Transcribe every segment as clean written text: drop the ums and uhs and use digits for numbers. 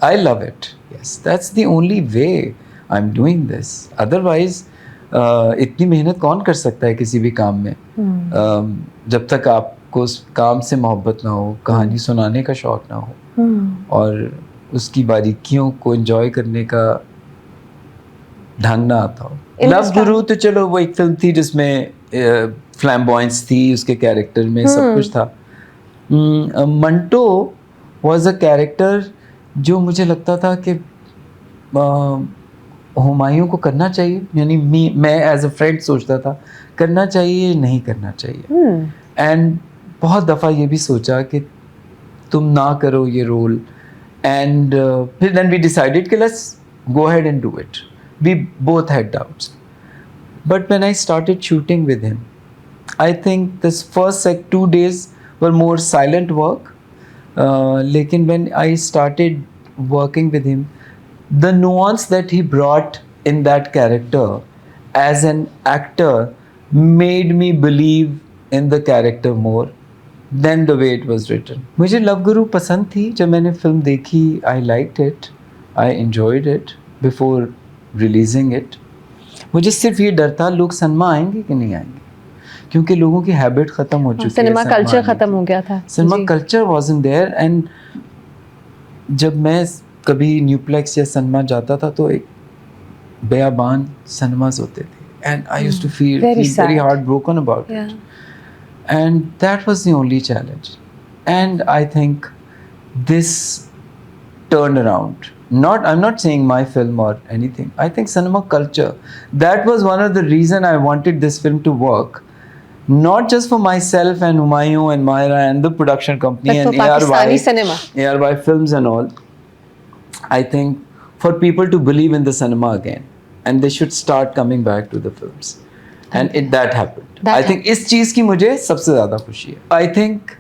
I love it. Yes, that's the only way I'm doing this. Otherwise, इतनी मेहनत कौन कर सकता है किसी भी काम में? जब तक आपको उस काम से मोहब्बत ना हो, कहानी सुनाने का शौक ना हो, और उसकी बारीकियों को एंजॉय करने का ढंग ना आता हो. लव गुरु तो चलो वो एक फिल्म थी जिसमें फ्लैम्बॉयंस थी उसके कैरेक्टर में, सब कुछ था. मंटो वॉज अ कैरेक्टर जो मुझे लगता था कि हुमायूं को करना चाहिए, यानी मैं एज अ फ्रेंड सोचता था करना चाहिए नहीं करना चाहिए. एंड बहुत दफ़ा ये भी सोचा कि तुम ना करो ये रोल. एंड फिर देन वी डिसाइडेड कि let's go ahead and do it. We both had doubts, but when I started shooting with him, I think this first 2 days were more silent work. लेकिन when I started working with him, the nuance that he brought in that character as an actor made me believe in the character more than the way it was written. मुझे love गुरु पसंद थी. जब मैंने film देखी, I liked it, I enjoyed it before releasing it. मुझे सिर्फ ये डर था लोग सनमा आएंगे कि नहीं आएंगे, क्योंकि लोगों की हैबिट खत्म हो चुकी है. सिनेमा कल्चर खत्म हो गया था. Cinema culture wasn't there. And जब मैं कभी न्यूप्लेक्स या सिनेमा जाता था तो एक बेयाबान सिनेमास होते थे, and I used to feel very heart broken about it. And that was the only challenge. And I think this turned around. I'm not saying my film or anything. I think cinema culture, that was one of the reason I wanted this film to work. Not just for myself and Humayun and Myra and the production company but and for Pakistani cinema. ARY Films and all. I think for people to believe in the cinema again, and they should start coming back to the films. And that happened. I think इस चीज़ की मुझे सबसे ज़्यादा खुशी है. I think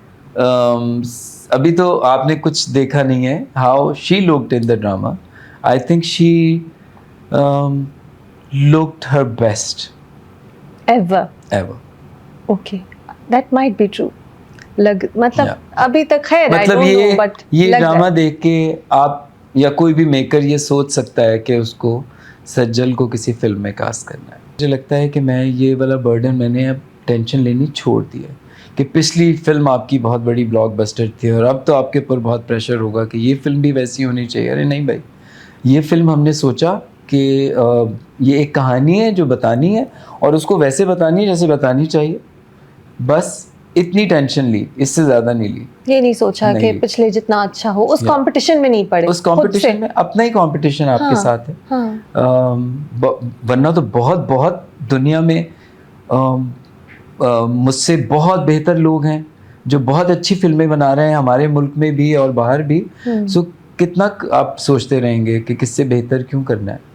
अभी तो आपने कुछ देखा नहीं है how she looked in the drama. I think she looked her best ever. Okay, that might be true. मतलब अभी तक है, मतलब ये ड्रामा देख के आप या कोई भी मेकर ये सोच सकता है कि उसको सज्जल को किसी फिल्म में कास्ट करना है. मुझे लगता है कि मैं ये वाला बर्डन मैंने अब टेंशन लेनी छोड़ दी है कि पिछली फिल्म आपकी बहुत बड़ी ब्लॉकबस्टर थी और अब तो आपके ऊपर बहुत प्रेशर होगा कि ये फिल्म भी वैसी होनी चाहिए. अरे नहीं भाई, ये फिल्म हमने सोचा कि ये एक कहानी है जो बतानी है और उसको वैसे बतानी है जैसे बतानी चाहिए. बस इतनी टेंशन ली, इससे ज़्यादा नहीं ली. ये नहीं सोचा कि पिछले जितना अच्छा हो उस कंपटीशन में नहीं पड़े. उस कंपटीशन में अपना ही कंपटीशन आपके साथ है. वरना तो बहुत बहुत दुनिया में मुझसे बहुत बेहतर लोग हैं जो बहुत अच्छी फिल्में बना रहे हैं, हमारे मुल्क में भी और बाहर भी. सो कितना आप सोचते रहेंगे कि किससे बेहतर क्यों करना है.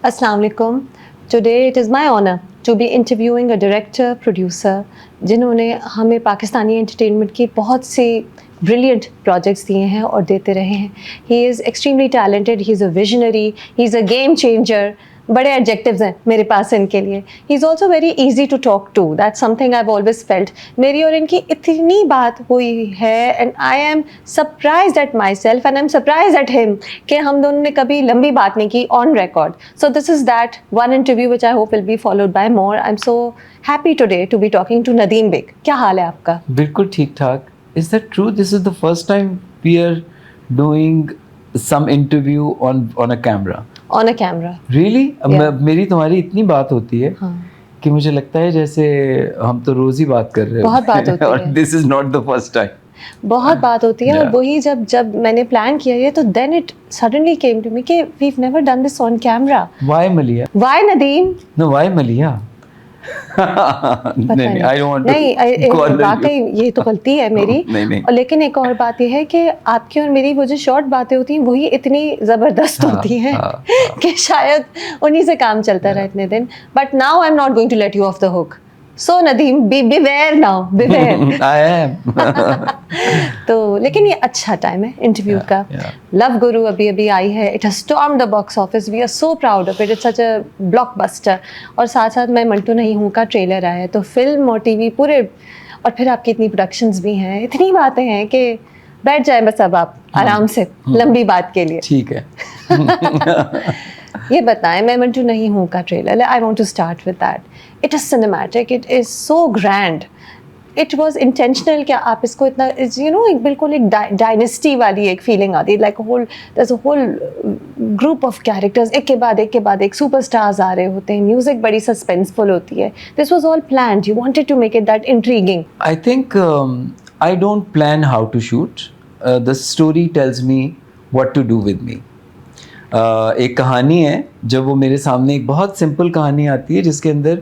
Assalamu alaikum. Today it is my honor to be interviewing a director, producer जिन्होंने हमें पाकिस्तानी एंटरटेनमेंट की बहुत सी ब्रिलियंट प्रोजेक्ट्स दिए हैं और देते रहे हैं. He is extremely talented, he is a visionary, he is a game changer. बड़े एडजेक्टिव्स हैं मेरे पास इनके लिए. He is also very easy to talk to. That's something I have always felt. मेरी और इनकी इतनी बात हुई है and I am surprised at myself and I am surprised at him कि हम दोनों ने कभी लंबी बात नहीं की on record. So this is that one interview which I hope will be followed by more. I am so happy today to be talking to Nadeem Baig. क्या हाल है आपका? बिल्कुल ठीक ठाक. Is that true? This is the first time we are doing some interview on a camera. On a camera. Really? मेरी तुम्हारी इतनी बात होती है कि मुझे लगता है जैसे हम तो रोज ही बात कर रहे हैं. बहुत बात होती है. और this is not the first time. बहुत बात होती है. और वही जब मैंने प्लान किया ये तो then it suddenly came to me कि we've never done this on camera. Why Malia? Why Nadeem? No, why Malia? नहीं, I don't want to नहीं call you. वाकई ये तो गलती है मेरी। नहीं। और लेकिन एक और बात ये है कि आपकी और मेरी वो जो शॉर्ट बातें होती हैं वही इतनी ज़बरदस्त होती हैं कि शायद उन्हीं से काम चलता रहा इतने दिन। But now I am not going to let you off the hook. So Nadeem, beware now, beware. I am. तो लेकिन ये अच्छा टाइम है इंटरव्यू का। लव गुरु अभी अभी आई है, it has stormed the box office, we are so proud of it, it's such a blockbuster. और साथ साथ मैं मंटू नहीं हूँ का ट्रेलर आया है, तो फिल्म और टीवी पूरे, और फिर आपकी इतनी प्रोडक्शंस भी हैं, इतनी बातें हैं कि बैठ जाए बस अब आप आराम से लंबी बात के लिए। ठीक है। ये बताएं, मैं मंटू नहीं हूँ का trailer, I want to start with that. It is cinematic, it is so grand, it was intentional क्या आप इसको इतना, यू नो, एक बिल्कुल एक डायनेस्टी वाली एक फीलिंग आती है, like whole there is a whole group of characters, एक के बाद एक सुपरस्टार्स आ रहे होते हैं, म्यूजिक बड़ी सस्पेंसफुल होती है। This was all planned, you wanted to make it that intriguing. I think I don't plan how to shoot. The story tells me what to do with me. एक कहानी है, जब वो मेरे सामने एक बहुत सिंपल कहानी आती है जिसके अंदर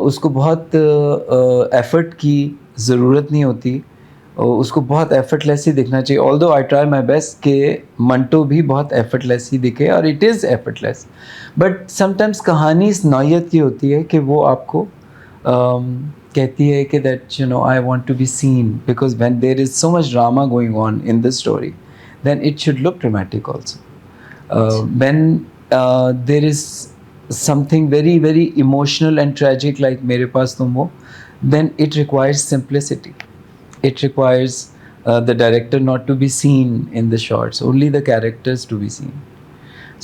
उसको बहुत एफर्ट की ज़रूरत नहीं होती, उसको बहुत एफर्टलेस ही दिखना चाहिए। Although I try my best कि मंटो भी बहुत एफर्टलेस ही दिखे, और it is effortless, but sometimes कहानी इस नौयत की होती है कि वो आपको कहती है कि that you know I want to be seen, because when there is so much drama going on in the story then it should look dramatic also. When there is something very very emotional and tragic like मेरे पास तुम हो, then it requires simplicity. It requires the director not to be seen in the shots, only the characters to be seen.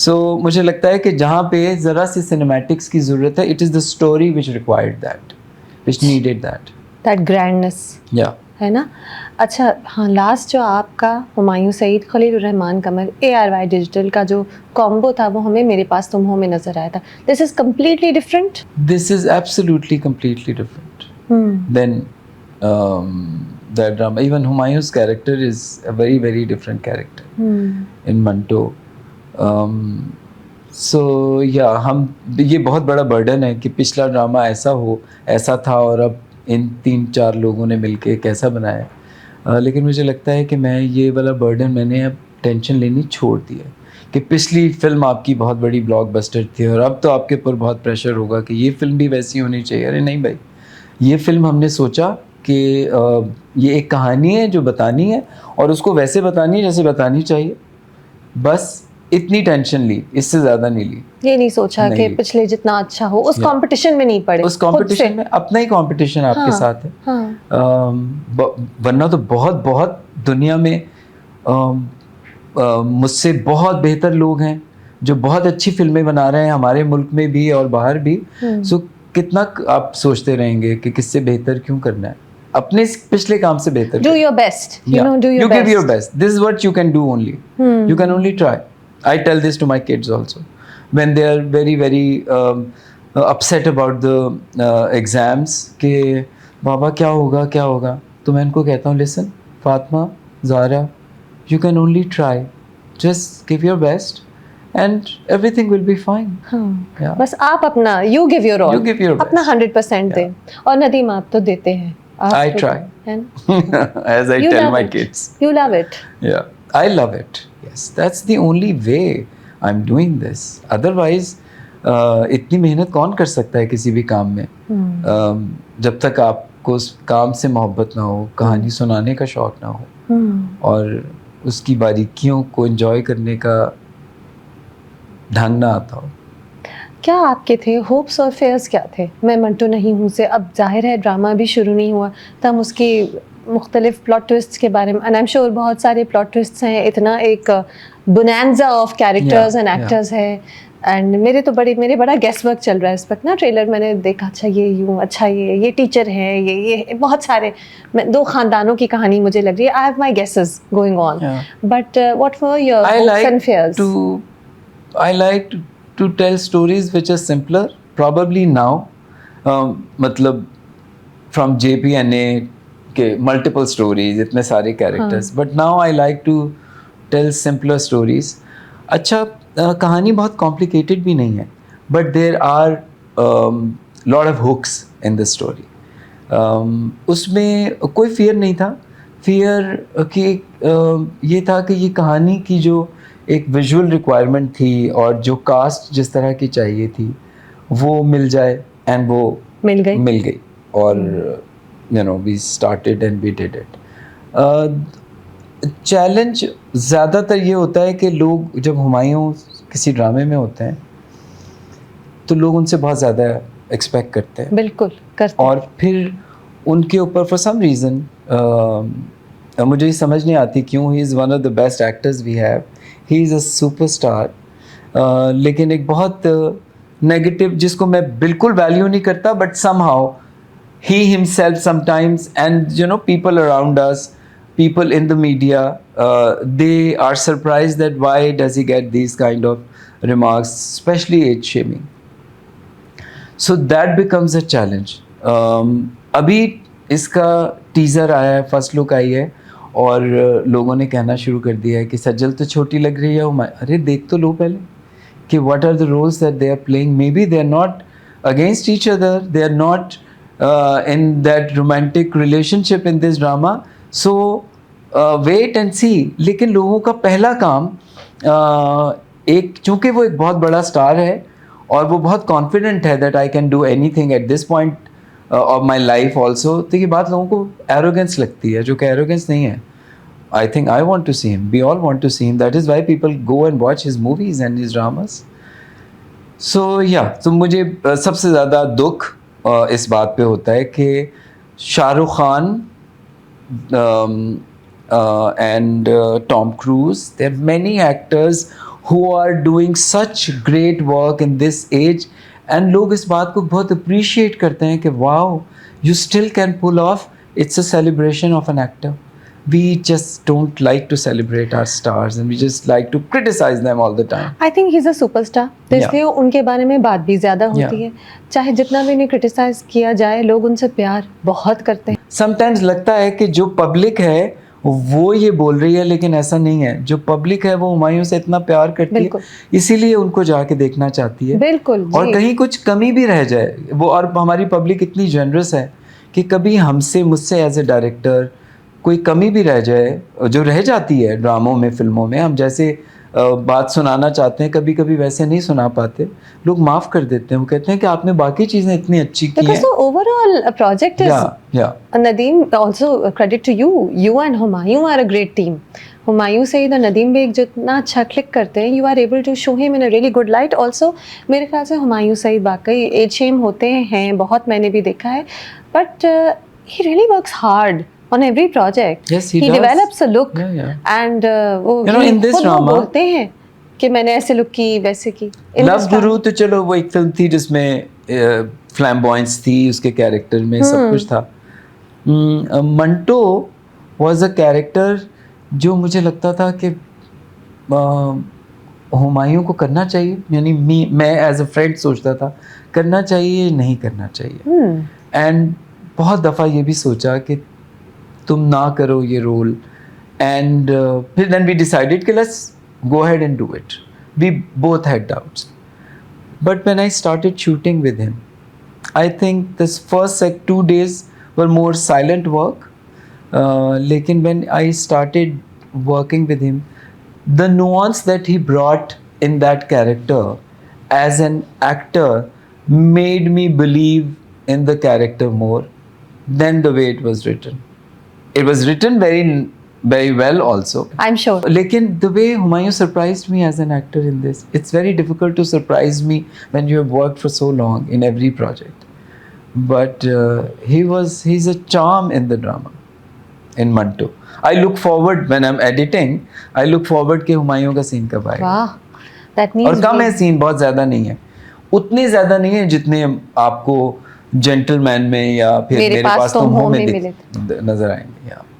So मुझे लगता है कि जहाँ पे ज़रा सी cinematics की ज़रूरत है, it is the story which required that, which needed that. That grandness. Yeah. है ना। अच्छा हाँ, लास्ट जो आपका हुमायूं सईद खलील रहमान कमर ARY डिजिटल का जो कॉम्बो था वो हमें मेरे पास तुम हो में नजर आया था। This is completely different. This is absolutely completely different than that drama. Even Humayun's character is a very very different character in Manto. So yeah, हम ये बहुत बड़ा बर्डन है कि पिछला ड्रामा ऐसा था और अब इन 3-4 लोगों ने मिलके कैसा बनाया। लेकिन मुझे लगता है कि मैं ये वाला बर्डन मैंने अब टेंशन लेनी छोड़ दी है कि पिछली फिल्म आपकी बहुत बड़ी ब्लॉकबस्टर थी और अब तो आपके ऊपर बहुत प्रेशर होगा कि ये फिल्म भी वैसी होनी चाहिए। अरे नहीं भाई, ये फिल्म हमने सोचा कि ये एक कहानी है जो बतानी है और उसको वैसे बतानी है जैसे बतानी चाहिए, बस इतनी टेंशन ली, इससे ज़्यादा नहीं ली। ये नहीं सोचा कि पिछले जितना अच्छा हो उस कंपटीशन में नहीं पड़े, उस कंपटीशन में अपना ही कंपटीशन आपके साथ है। वरना तो बहुत दुनिया में मुझसे बहुत बेहतर लोग हैं जो बहुत अच्छी फिल्में बना रहे हैं, हमारे मुल्क में भी और बाहर भी। सो कितना आप सोचते रहेंगे कि किससे बेहतर क्यों करना है, अपने पिछले काम से बेहतर। Do your best, you know, do your best. You give your best. This is what you can do only. You can only try. I tell this to my kids also when they are very very upset about the exams कि बाबा क्या होगा, तो मैं इनको कहता हूँ, listen Fatima, Zaara, you can only try, just give your best and everything will be fine. Yeah. बस आप अपना you give your all, you give your best, अपना 100% दें। और नदीम आप तो देते हैं, I try as I tell my kids. You love it. Yeah, I love it. Yes, that's the only way I'm doing this. Otherwise, इतनी मेहनत कौन कर सकता है किसी भी काम में, जब तक आपको उस काम से मोहब्बत ना हो, कहानी सुनाने का शौक ना हो और उसकी बारीकियों को एंजॉय करने का ढंग ना आता हो। क्या आपके थे होप्स और फेयर्स, क्या थे मैं मंटू नहीं हूँ से? अब जाहिर है ड्रामा भी शुरू नहीं हुआ, तो हम उसकी मुख्तलिफ प्लॉट ट्विस्ट के बारे में, एंड आई एम श्योर बहुत सारे प्लॉट ट्विस्ट्स हैं, इतना एक bonanza of characters and actors है, एंड मेरे बड़ा गेस वर्क चल रहा है इस वक्त ना। ट्रेलर मैंने देखा, अच्छा ये यूँ, अच्छा ये टीचर है, ये बहुत सारे, 2 खानदानों की कहानी मुझे लग रही है। I have my guesses going on, but what were your hopes and fears? I like to tell stories which are simpler, probably now, मतलब from JPNA के multiple stories, इतने सारे characters, but now I like to tell simpler stories. अच्छा, कहानी बहुत complicated भी नहीं है, but there are lot of hooks in the story. उसमें कोई फियर नहीं था. फियर कि ये था कि ये कहानी की जो एक विजुअल रिक्वायरमेंट थी और जो कास्ट जिस तरह की चाहिए थी वो मिल जाए, एंड वो मिल गई. और you know we started and we did it. Challenge ज़्यादातर ये होता है कि लोग जब हुमायूं किसी ड्रामे में होते हैं तो लोग उनसे बहुत ज़्यादा एक्सपेक्ट करते हैं. बिल्कुल करते हैं. और फिर उनके ऊपर फॉर सम रीज़न मुझे समझ नहीं आती क्यों. He is one of the best actors we have. He is a superstar. लेकिन एक बहुत नेगेटिव जिसको मैं बिल्कुल वैल्यू नहीं करता, but somehow he himself sometimes, and you know, people around us, people in the media, they are surprised that why does he get these kind of remarks, especially age shaming. So that becomes a challenge. अभी इसका teaser आया है, first look आई है, और लोगों ने कहना शुरू कर दिया है कि सज्जल तो छोटी लग रही है. अरे देख तो लो पहले कि what are the roles that they are playing. Maybe they are not against each other, they are not in that romantic relationship in this drama. So wait and see. लेकिन लोगों का पहला काम एक, चूँकि वो एक बहुत बड़ा स्टार है और वो बहुत कॉन्फिडेंट है that I can do anything at this point of my life also, तो ये बात लोगों को एरोगेंस लगती है, जो कि एरोगेंस नहीं है. I think I want to see him. We all want to see him. That is why people go and watch his movies and his dramas. So yeah, तो मुझे सबसे ज़्यादा दुख इस बात पे होता है कि Shahrukh Khan and Tom Cruise, there are many actors who are doing such great work in this age, and लोग इस बात को बहुत appreciate करते हैं कि wow, you still can pull off. It's a celebration of an actor. We just don't like to celebrate our stars, and we just like to criticize them all the time. I think he's a superstar. तो इसलिए उनके बारे में बात भी ज़्यादा होती है. चाहे जितना भी नहीं क्रिटिसाइज किया जाए, लोग उनसे प्यार बहुत करते हैं. Sometimes लगता है कि जो पब्लिक है वो ये बोल रही है, लेकिन ऐसा नहीं है. जो पब्लिक है वो हुमायूं से इतना प्यार करती है, इसीलिए उनको जाके देखना चाहती है. बिल्कुल. और कहीं कुछ कमी भी रह जाए वो, और हमारी पब्लिक इतनी जनरस है कि कभी मुझसे एज ए डायरेक्टर कोई कमी भी रह जाए, जो रह जाती है ड्रामों में, फिल्मों में, हम जैसे बात सुनाना चाहते हैं कभी कभी वैसे नहीं सुना पाते, लोग माफ़ कर देते हैं. वो कहते हैं कि आपने बाकी चीज़ें इतनी अच्छी की हैं. So overall project is, Nadeem, also credit to you. You and Humayun are a great team. Humayun Saeed और नदीम बेग जितना अच्छा क्लिक करते हैं, you are able to show him in a really good light. Also मेरे ख्याल से हुमायूं सईद वाकई एज शेम होते हैं बहुत, मैंने भी देखा है, but he really works hard on every project. Yes, he develops a look. And वो in this drama बोलते हैं कि मैंने ऐसे लुक की, वैसे की. लव गुरु तो चलो वो एक फिल्म थी जिसमें फ्लैम्बॉयंस थी उसके कैरेक्टर में, सब कुछ था. मंटो was a कैरेक्टर जो मुझे लगता था कि हुमायूं को करना चाहिए, यानी मैं एज अ फ्रेंड सोचता था करना चाहिए, नहीं करना चाहिए. एंड बहुत दफ़ा ये भी सोचा कि तुम ना करो ये रोल, एंड फिर देन वी डिसाइडेड कि let's go ahead and do it. We both had doubts, but when I started shooting with him, I think this first 2 days were more silent work. लेकिन when I started working with him, the nuance that he brought in that character as an actor made me believe in the character more than the way it was written. It was written very well also. I'm sure. लेकिन the way Humayun surprised me as an actor in this, it's very difficult to surprise me when you have worked for so long in every project. But he's a charm in the drama, in Manto. I look forward when I'm editing. I look forward कि हुमायूं का scene कब आएगा. वाह, that means. और कम है scene, बहुत ज़्यादा नहीं है, उतने ज़्यादा नहीं है जितने आपको जेंटलमैन में या फिर मेरे पास तुम हो में नजर आएंगे.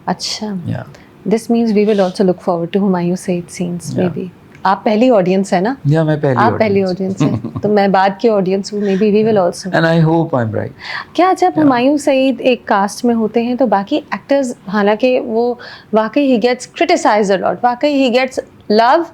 अच्छा. This means we will also look forward to Humayun Saeed scenes. Maybe आप पहली ऑडियंस है ना? मैं पहली ऑडियंस है, तो मैं बाद की ऑडियंस हूँ. Maybe we will also, and I hope I am right. क्या जब हुमायूं सईद एक कास्ट में होते हैं तो बाकी एक्टर्स, हालांकि वो वाकई he gets criticized a lot, वाकई he gets love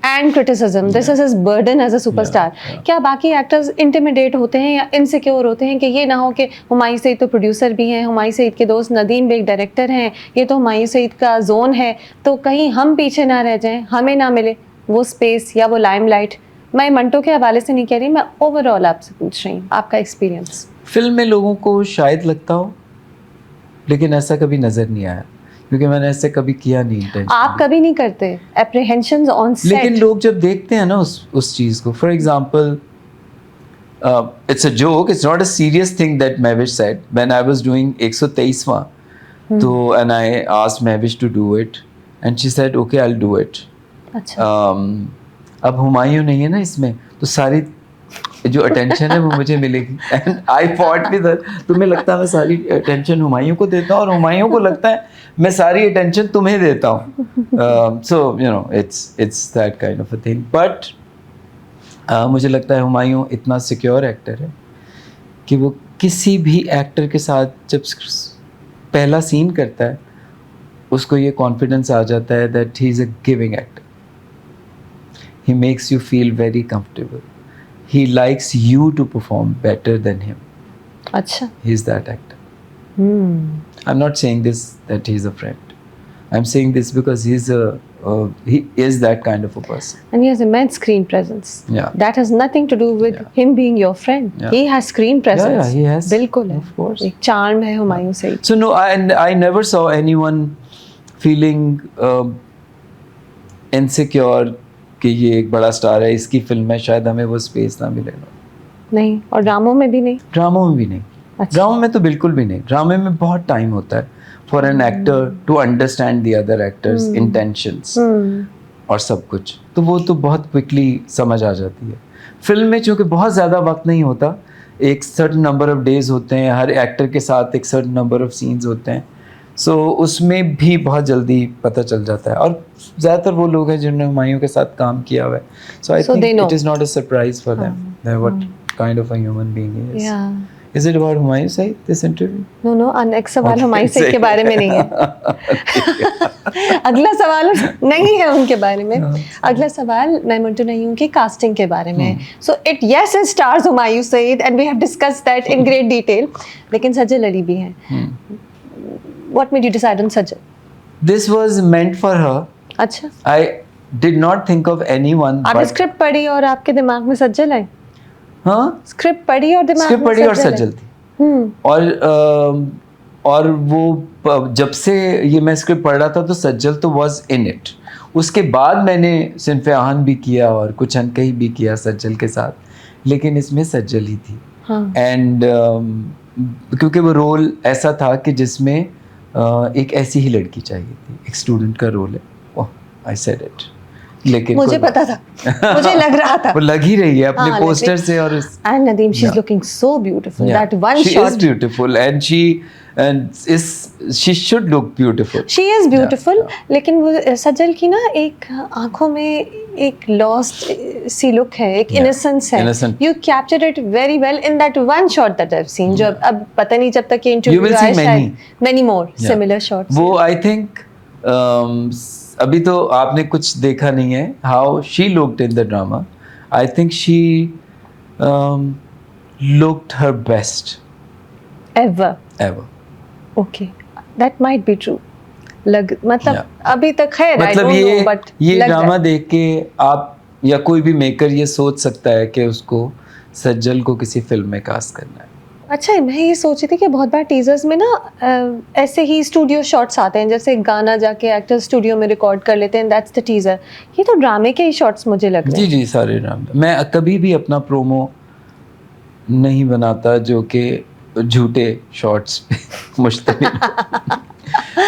and criticism, this is his burden as a superstar. क्या बाकी एक्टर्स इंटिमिडेट होते हैं या इनसिक्योर होते हैं कि ये ना हो कि हुमायूं सईद तो प्रोड्यूसर भी हैं, हुमायूं सईद के दोस्त नदीम बेग डायरेक्टर हैं, ये तो हुमायूं सईद का जोन है, तो कहीं हम पीछे ना रह जाएं, हमें ना मिले वो स्पेस या वो लाइमलाइट? मैं मंटो के हवाले से नहीं कह रही, मैं ओवरऑल आपसे पूछ रही हूँ आपका एक्सपीरियंस। फिल्म में लोगों को शायद लगता हो, लेकिन ऐसा कभी नज़र नहीं आया, क्योंकि मैंने ऐसे कभी किया नहीं इंटेंशन। आप कभी नहीं करते एप्रीहेंशंस ऑन सेट? लेकिन लोग जब देखते हैं ना उस चीज़ को, for example it's a joke, it's not a serious thing that Mahwish said when I was doing 123वां, तो and I asked Mahwish to do it and she said okay I will do it. अच्छा। अब हुमायूं नहीं है ना इसमें, तो सारी जो अटेंशन है वो मुझे मिलेगी, and I fought with her. तुम्हें लगता है मैं सारी अटेंशन हुमायूं को देता हूँ, और हुमायूं को लगता है मैं सारी अटेंशन तुम्हें देता हूँ। So you know it's that kind of a thing. But मुझे लगता है हुमायूं इतना सिक्योर एक्टर है कि वो किसी भी एक्टर के साथ जब पहला सीन करता है, उसको ये कॉन्फिडेंस आ जाता है that he is a giving actor. He makes you feel very comfortable. He likes you to perform better than him. अच्छा। He's that actor. I'm not saying this that he's a friend. I'm saying this because he is that kind of a person. And he has immense screen presence. Yeah. That has nothing to do with him being your friend. Yeah. He has screen presence. Yeah, he has. बिल्कुल है. Of course. एक charm है Humayun Saeed. So no, I never saw anyone feeling insecure कि ये एक बड़ा star है, इसकी फिल्म में शायद हमें वो स्पेस ना मिलेगा। नहीं, और ड्रामों में भी नहीं? ड्रामों में भी नहीं। अच्छा। ड्रामों में तो बिल्कुल भी नहीं। ड्रामे में बहुत टाइम होता है for an actor to understand the other actors intentions और सब कुछ, तो वो तो बहुत क्विकली समझ आ जाती है। फिल्म में चूँकि बहुत ज़्यादा वक्त नहीं होता, एक सर्टन नंबर ऑफ डेज होते हैं, हर एक्टर के साथ एक सर्टन नंबर ऑफ सीन्स होते हैं, सो उसमें भी बहुत जल्दी पता चल जाता है। और ज़्यादातर वो लोग हैं जिन्होंने हुमायूं के साथ काम किया हुआ है, so I think it is not a surprise for them what kind of a human being he is. Is it about Humayun Saeed this interview? No, next सवाल हुमायूं सईद के बारे में नहीं है। अगला सवाल नहीं है उनके बारे में। अगला सवाल मैं मंटो नहीं हूँ की कास्टिंग के बारे में है। So it stars Humayun Saeed and we have discussed that in great detail. लेकिन सज्जल अली भी हैं। What made you decide on Sajal? This was meant for her. अच्छा। I did not think of anyone. आपने स्क्रिप्ट पढ़ी और आपके दिमाग में सज्जल है? हाँ, स्क्रिप्ट पढ़ी और दिमाग स्क्रिप्ट में पढ़ी और सज्जल थी। और वो जब से ये मैं स्क्रिप्ट पढ़ रहा था तो सज्जल तो वाज इन इट। उसके बाद मैंने सिन्फ़े आहन भी किया और कुछ अनकही भी किया सज्जल के साथ, लेकिन इसमें सज्जल ही थी। एंड क्योंकि वो रोल ऐसा था कि जिसमें एक ऐसी ही लड़की चाहिए थी, एक स्टूडेंट का रोल है। ओह, आई सेड इट। लेकिन मुझे पता था, मुझे लग रहा था। वो लग ही रही है अपने पोस्टर से। और and Nadeem, she's looking so beautiful. That one she shot. She is beautiful and she should look beautiful. She is beautiful. लेकिन वो सज्जल की ना एक आँखों में एक lost सी look है, एक innocence है. Innocent. You captured it very well in that one shot that I've seen. जो अब पता नहीं जब तक ये You will interview see आए many more similar shots. वो I think अभी तो आपने कुछ देखा नहीं है how she looked in the drama. I think she looked her best ever. Okay, that might be true. मतलब अभी तक है, मतलब I don't know, but ये ड्रामा देख के आप या कोई भी मेकर ये सोच सकता है कि उसको सज्जल को किसी फिल्म में कास्ट करना है। अच्छा, मैं ये सोच रही थी कि बहुत बार टीजर्स में ना ऐसे ही स्टूडियो शॉट्स आते हैं, जैसे गाना जाके एक्टर स्टूडियो में रिकॉर्ड कर लेते हैं, दैट्स द टीजर। ये तो ड्रामे के ही शॉट्स मुझे लग रहे हैं। जी सारे ड्रामे। मैं कभी भी अपना प्रोमो नहीं बनाता जो कि झूठे शॉट्स पे मुश्तमिल।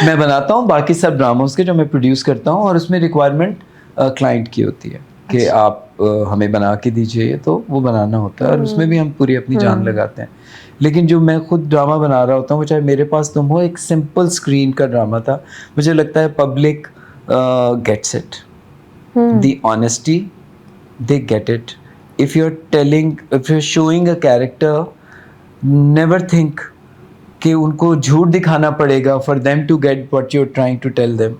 मैं बनाता हूँ बाकी सब ड्रामोस के जो मैं प्रोड्यूस करता हूँ, और उसमें रिक्वायरमेंट क्लाइंट की होती है कि आप हमें बना के दीजिए, तो वो बनाना होता है और उसमें भी हम पूरी अपनी जान लगाते हैं। लेकिन जो मैं खुद ड्रामा बना रहा होता हूँ, वो चाहे मेरे पास तुम हो, एक सिंपल स्क्रीन का ड्रामा था, मुझे लगता है public gets it, the honesty they get it. If you are showing a character, never think कि उनको झूठ दिखाना पड़ेगा for them to get what you are trying to tell them.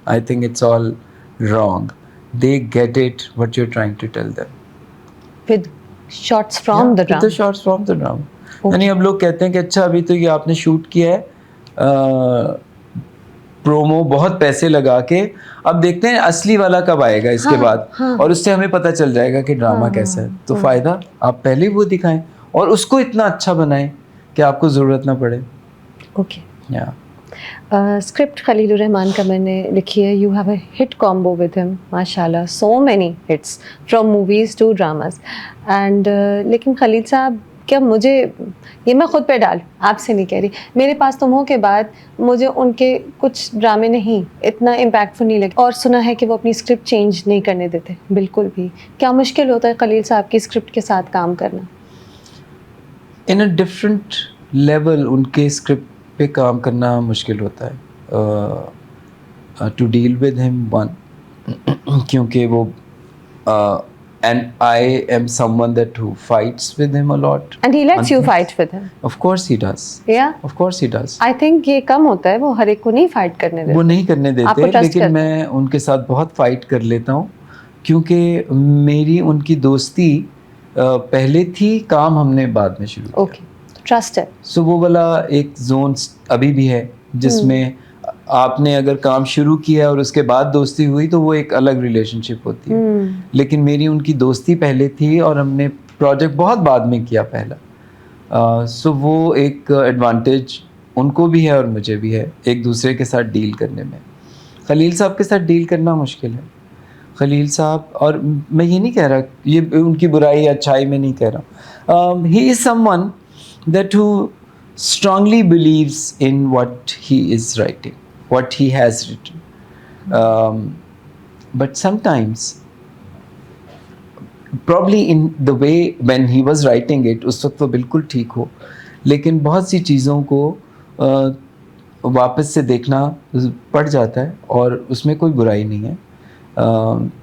I think it's all wrong. they get it what you're trying to tell them. With shots from the With the drum. shots from the drum. Okay. यानी अब लोग कहते हैं कि अच्छा अभी तो ये आपने शूट किया है प्रोमो बहुत पैसे लगा के, अब देखते हैं असली वाला कब आएगा इसके बाद, और उससे हमें पता चल जाएगा कि ड्रामा कैसा है. तो फायदा आप पहले ही वो दिखाएं और उसको इतना अच्छा बनाएं कि आपको ज़रूरत ना पड़े. ओके. स्क्रिप्ट खलीलुर रहमान का मैंने लिखी है. You have a hit combo with him, माशाल्लाह, so many hits from movies to dramas. And लेकिन खलील साहब, क्या मुझे, ये मैं ख़ुद पे डाल, आपसे नहीं कह रही, मेरे पास तुम हो के बाद मुझे उनके कुछ ड्रामे नहीं इतना इम्पैक्टफुल नहीं लगे. और सुना है कि वो अपनी स्क्रिप्ट चेंज नहीं करने देते बिल्कुल भी. क्या मुश्किल होता है खलील साहब की स्क्रिप्ट के साथ काम करना? इन अ डिफरेंट लेवल उनके स्क्रिप्ट पे काम करना मुश्किल होता है. To deal with him one, क्योंकि वो and I am someone that who fights with him a lot. And he lets you fight with him. Of course he does. Yeah. Of course he does. I think ये कम होता है, वो हर एक को नहीं fight करने देते. वो नहीं करने देते, लेकिन मैं उनके साथ बहुत फाइट कर लेता हूँ, क्योंकि मेरी उनकी दोस्ती पहले थी, काम हमने बाद में शुरू किया. Okay. Trust है. So वो वाला एक जोन अभी भी है जिसमें आपने अगर काम शुरू किया और उसके बाद दोस्ती हुई तो वो एक अलग रिलेशनशिप होती है. लेकिन मेरी उनकी दोस्ती पहले थी और हमने प्रोजेक्ट बहुत बाद में किया पहला. सो वो एक एडवांटेज उनको भी है और मुझे भी है एक दूसरे के साथ डील करने में. खलील साहब के साथ डील करना मुश्किल है. खलील साहब, और मैं ये नहीं कह रहा, ये उनकी बुराई या अच्छाई में नहीं कह रहा. He is someone that who strongly believes in what he is writing, what he has written. But sometimes, probably in the way when he was writing it, उस वक्त तो बिल्कुल ठीक हो, लेकिन बहुत सी चीज़ों को वापस से देखना पड़ जाता है और उसमें कोई बुराई नहीं है.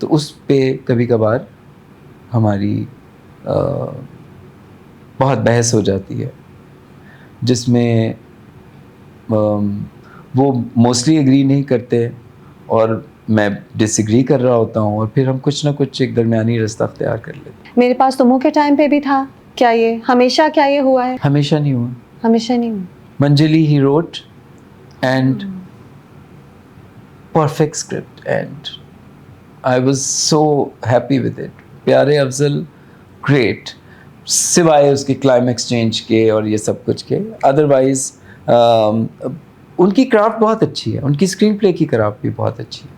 तो उस पे कभी कभार हमारी बहुत बहस हो जाती है, जिसमें वो मोस्टली एग्री नहीं करते और मैं डिसएग्री कर रहा होता हूँ, और फिर हम कुछ ना कुछ एक दरमियानी रास्ता अख्तियार कर लेते हैं. मेरे पास तुमों के टाइम पे भी था क्या ये? हमेशा क्या ये हुआ है? हमेशा नहीं हुआ. हमेशा नहीं हुआ. मंजली he wrote and perfect script and I was so happy with it. Pyare Afzal great, सिवाय उसके क्लाइमेक्स चेंज के और ये सब कुछ के. अदरवाइज उनकी क्राफ्ट बहुत अच्छी है, उनकी स्क्रीन प्ले की क्राफ्ट भी बहुत अच्छी है,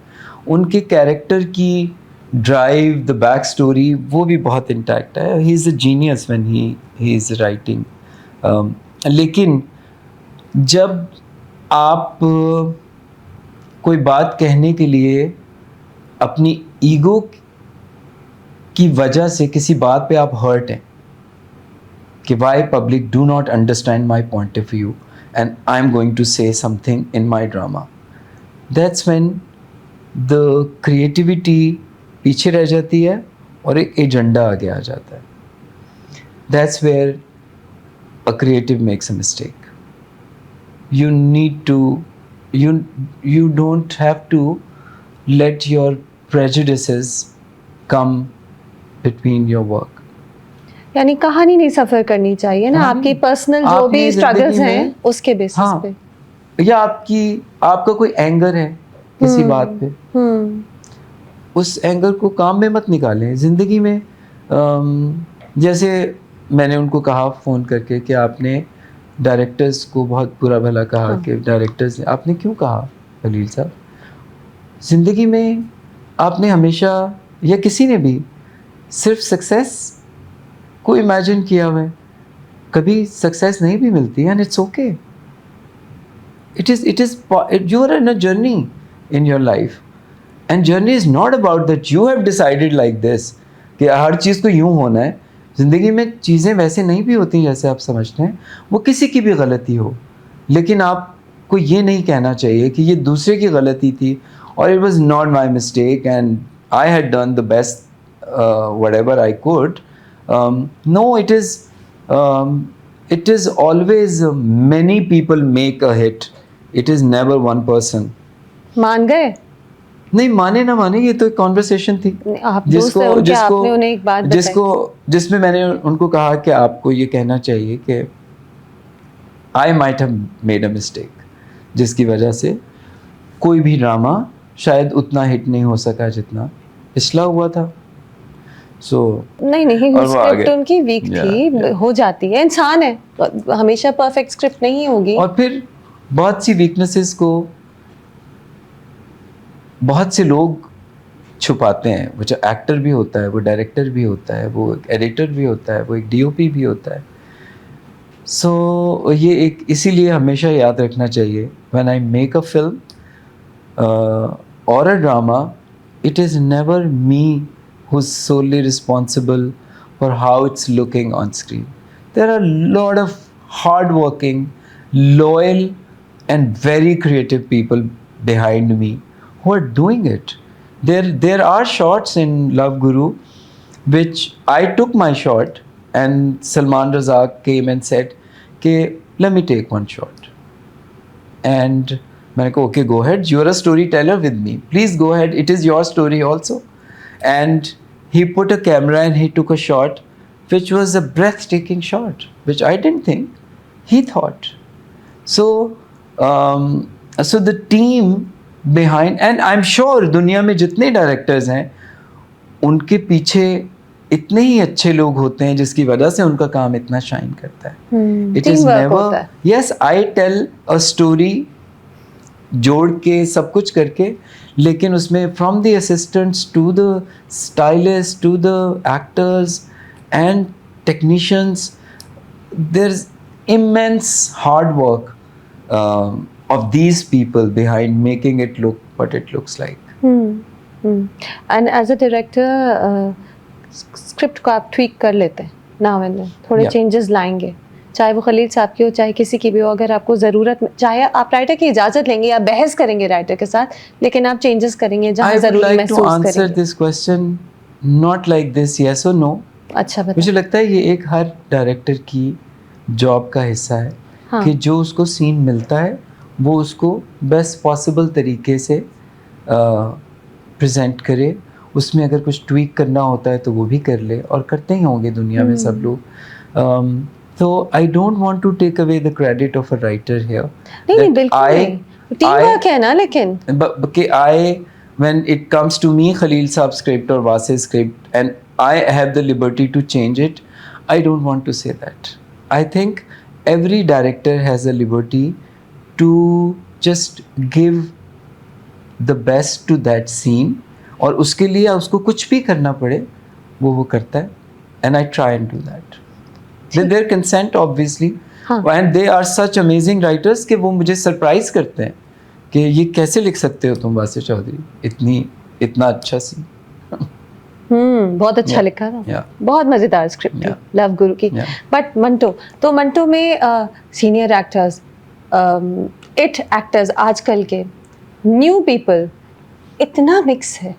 उनके कैरेक्टर की ड्राइव, द बैक स्टोरी, वो भी बहुत इंटैक्ट है. ही is a genius when he is writing. लेकिन जब आप कोई बात कहने के लिए अपनी ईगो की वजह से किसी बात पे आप हर्ट हैं कि why public do not understand my point of view and I'm going to say something in my drama, that's when the creativity पीछे रह जाती है और एक एजेंडा आगे आ जाता है. That's where a creative makes a mistake. You need to, you don't have to let your prejudices come between your work. यानी कहानी नहीं सफ़र करनी चाहिए ना, आपकी पर्सनल जो भी स्ट्रगल्स हैं उसके बेसिस पे, या आपका कोई एंगर है किसी बात पे, उस एंगर को काम में मत निकालें ज़िंदगी में. जैसे मैंने उनको कहा फ़ोन करके कि आपने डायरेक्टर्स को बहुत बुरा भला कहा कि डायरेक्टर्स ने, आपने क्यों कहा खलील साहब? ज़िंदगी में आपने हमेशा, या किसी ने भी, सिर्फ सक्सेस को इमेजिन किया हुआ है, कभी सक्सेस नहीं भी मिलती, and it's okay. It is you are in a journey in your life, and journey is not about that you have decided like this कि हर चीज़ को यूँ होना है. ज़िंदगी में चीज़ें वैसे नहीं भी होती जैसे आप समझते हैं. वो किसी की भी गलती हो, लेकिन आपको ये नहीं कहना चाहिए कि ये दूसरे की गलती थी और it was not my mistake and I had done the best whatever I could. No, it is always many people make a hit. It is never one person. मान गए? नहीं, माने ना माने, ये तो एक कॉन्वर्सेशन थी आप दोस्त हैं उनके, आपने उन्हें एक बात बताई। जिसमें मैंने उनको कहा कि आपको ये कहना चाहिए कि I might have made a mistake, जिसकी वजह से कोई भी ड्रामा शायद उतना हिट नहीं हो सका जितना पिछला हुआ था। सो नहीं, और वो आ स्क्रिप्ट गए। उनकी वीक थी, हो जाती है, इंसान है, हमेशा परफेक्ट स्क्रिप्ट नहीं होगी। और फिर बहुत सी वीकनेसेस को बहुत से लोग छुपाते हैं। वो जो एक्टर भी होता है, वो डायरेक्टर भी होता है, वो एक एडिटर भी होता है, वो एक डीओपी भी होता है। सो ये एक इसीलिए हमेशा याद रखना चाहिए, when I make a film और a drama, it is never me who is solely responsible for how it's looking on screen. There are a lot of hard-working, loyal, and very creative people behind me who are doing it. There are shots in Love Guru which I took my shot and Salman Razak came and said, "Okay, let me take one shot." And मैंने कहा, "Okay, go ahead. You are a storyteller with me. Please go ahead. It is your story also." And he put a camera and he took a shot, which was a breathtaking shot, which I didn't think, he thought. So, so the team behind, and I'm sure दुनिया में जितने directors हैं, उनके पीछे इतने ही अच्छे लोग होते हैं जिसकी वजह से उनका काम इतना शाइन करता है। It is never, yes, I tell a story जोड़ के सब कुछ करके, लेकिन उसमें from the assistants to the stylist to the actors and technicians, there is immense hard work of these people behind making it look what it looks like. And as a director, script को आप tweak कर लेते हैं now and then, थोड़े changes लाएंगे, चाहे वो खलील साहब की हो चाहे किसी की भी हो, अगर आपको ज़रूरत, चाहे आप राइटर की इजाज़त लेंगे या बहस करेंगे राइटर के साथ, लेकिन आप चेंजेस करेंगे जहाँ ज़रूरी महसूस करेंगे। I would like to answer this question not like this, yes or no. अच्छा बताइए। मुझे लगता है ये एक हर डायरेक्टर की जॉब का हिस्सा है, हाँ, कि जो उसको सीन मिलता है वो उसको बेस्ट पॉसिबल तरीके से प्रेजेंट करे, उसमें अगर कुछ ट्वीक करना होता है तो वो भी कर ले, और करते ही होंगे दुनिया में सब लोग। So I don't want to take away the credit of a writer here. नहीं बिल्कुल नहीं, टीम वर्क है ना, लेकिन कि when it comes to me, Khalil Saab script or Wasis script, and I have the liberty to change it, I don't want to say that. I think every director has a liberty to just give the best to that scene, और उसके लिए उसको कुछ भी करना पड़े वो करता है, and I try and do that. With their consent obviously, and they are such amazing writers कि वो मुझे सरप्राइज करते हैं कि ये कैसे लिख सकते हो तुम वासिफ चौधरी, इतना अच्छा सी। बहुत अच्छा लिखा था, बहुत मज़ेदार स्क्रिप्ट थी लव गुरु की। बट मंटो में सीनियर एक्टर्स, इट एक्टर्स, आजकल के न्यू पीपल, इतना मिक्स है,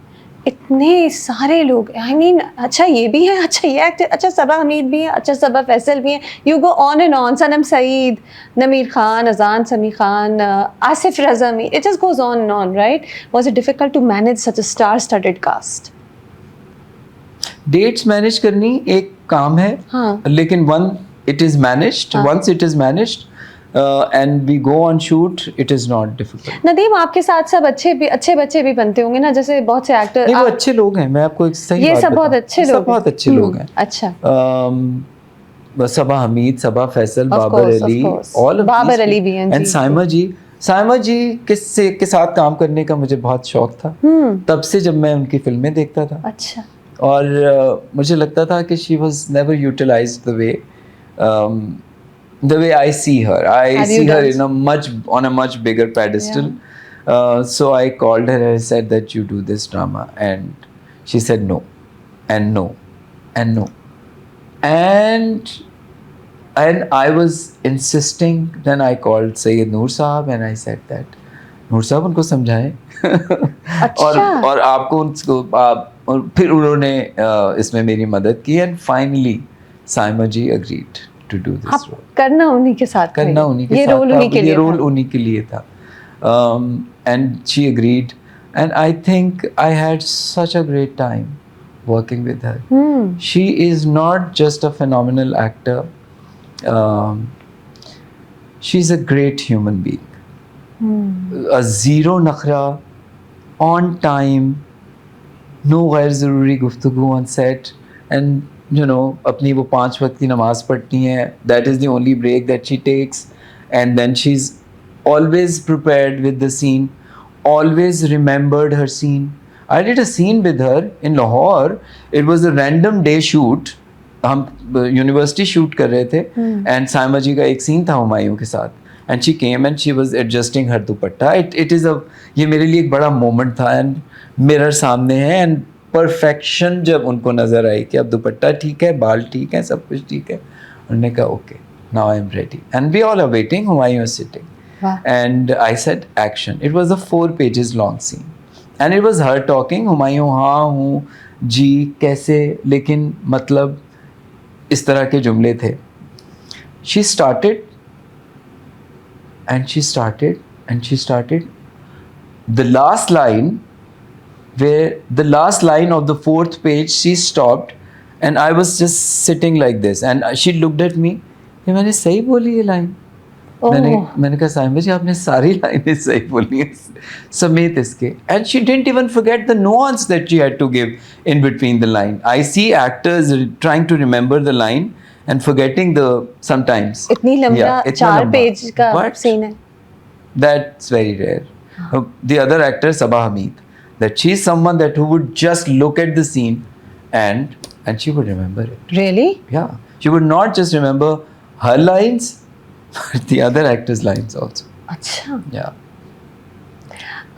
इतने सारे लोग, आई मीन, अच्छा ये भी है, अच्छा ये एक्टर, अच्छा सबा हमीद भी है, अच्छा सबा फैसल भी है, you go on and on, Sanam Saeed, Nameer Khan, Azaan Sami Khan, Asif Raza, it just goes on and on, right? Was it difficult to manage such a star studded cast? Dates manage करनी एक काम है, हाँ, लेकिन once it is managed and we go on shoot, it is not difficult. Nadeem, आपके साथ सब अच्छे बच्चे भी बनते होंगे ना, जैसे बहुत से एक्टर। नहीं, वो अच्छे लोग हैं, मैं आपको एक सही बात बताऊं, ये सब बहुत अच्छे लोग हैं। अच्छा, सबा हमीद, सबा फैसल, बाबर अली, ऑल ऑफ बाबर अली भी हैं, एंड साइमा जी के साथ काम करने का मुझे बहुत शौक था, तब से जब मैं उनकी फिल्में देखता था। अच्छा, और मुझे लगता था कि she was never utilized the way I see her. I see her on a much bigger pedestal. Yeah. So I called her and I said that you do this drama, and she said no, and no, and no, and I was insisting. Then I called Sayyid Noor Sahab and I said that नूर साहब उनको समझाएं। अच्छा। और आपको उनको और फिर उन्होंने इसमें मेरी मदद की, and finally Saima ji agreed to do this role. करना उन्हीं के साथ, ये रोल उन्हीं के लिए था, and she agreed. and I think I had such a great time working with her. She is not just a phenomenal actor. Um, she's a great human being. A zero नखरा, on time, no गैर ज़रूरी गुफ्तगू on set, and you know अपनी वो 5 वक्त की नमाज़ पढ़ती हैं, that is the only break that she takes, and then she's always prepared with the scene, always remembered her scene. I did a scene with her in Lahore. It was a random day shoot. हम university shoot कर रहे थे and Saima जी का एक scene था हुमायूं के साथ, and she came and she was adjusting her dupatta. It is a, ये मेरे लिए एक बड़ा मोमेंट था, एंड मिरर सामने है एंड परफेक्शन जब उनको नज़र आई कि अब दुपट्टा ठीक है, बाल ठीक है, सब कुछ ठीक है, उन्होंने कहा okay now I am ready, and we all are waiting, Humayun is sitting, and I said action. It was a 4 pages long scene, and it was her talking, Humayun हाँ हूँ जी कैसे, लेकिन मतलब इस तरह के जुमले थे. She started and she started and she started. The last line, where the last line of the 4th page, she stopped and I was just sitting like this, and she looked at me. ये मैंने सही बोली ये line? मैंने कहा साइमा जी आपने सारी लाइनें सही बोली हैं समेत इसके. And she didn't even forget the nuance that she had to give in between the line. I see actors trying to remember the line and forgetting the sometimes. इतनी लंबा 4 पेज का सीन है. That's very rare. The other actor Sabah Hamid, that she's someone that who would just look at the scene and she would remember it. Really? Yeah, she would not just remember her lines, but the other actors' lines also. अच्छा. Yeah.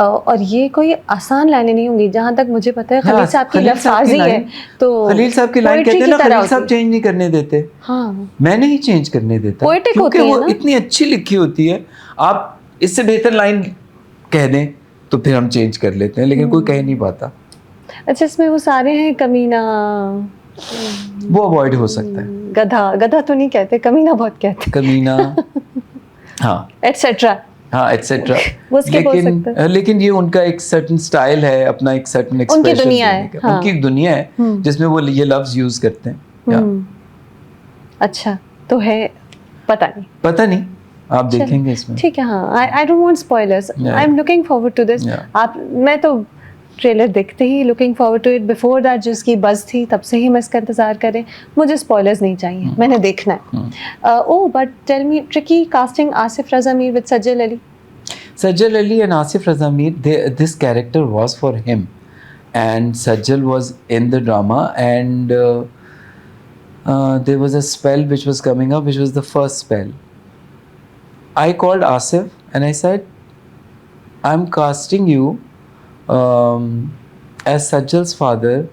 और ये कोई आसान लाइनें नहीं होंगी जहाँ तक मुझे पता है. खलील साहब की लफ्ज़ाज़ी है तो खलील साहब की लाइन कहते हैं ना, खलील साहब चेंज नहीं करने देते. हाँ, मैं नहीं चेंज करने देता क्योंकि वो इतनी अच्छी लिखी होती है. आप इससे बेहतर लाइन कह दें तो फिर हम चेंज कर लेते हैं, लेकिन कोई कह नहीं पाता. अच्छा, इसमें वो सारे हैं कमीना, वो अवॉइड हो सकता है. गधा तो नहीं कहते, कमीना बहुत कहते, कमीना हाँ एटसेट्रा. हाँ एटसेट्रा. लेकिन ये उनका एक सर्टेन स्टाइल है, अपना एक सर्टेन एक्सप्रेशन, उनकी दुनिया है. हाँ. उनकी एक दुनिया है जिसमें वो ये लफ्ज यूज करते हैं. अच्छा, तो है पता नहीं आप देखेंगे इसमें. ठीक है. हाँ, I don't want spoilers. I am looking forward to this. मैं तो ट्रेलर देखते ही looking forward to it. Before that जिसकी बज़ थी तब से ही मैं इसका इंतज़ार करें. मुझे स्पॉयलर्स नहीं चाहिए, मैंने देखना है. Oh but tell me, tricky casting Asif Raza Mir with Sajjal Ali. Sajjal Ali and Asif Raza Mir, this character was for him, and Sajjal was in the drama, and there was a spell which was coming up, which was the first spell. I called Asif and I said, I'm casting you as Sajjal's father.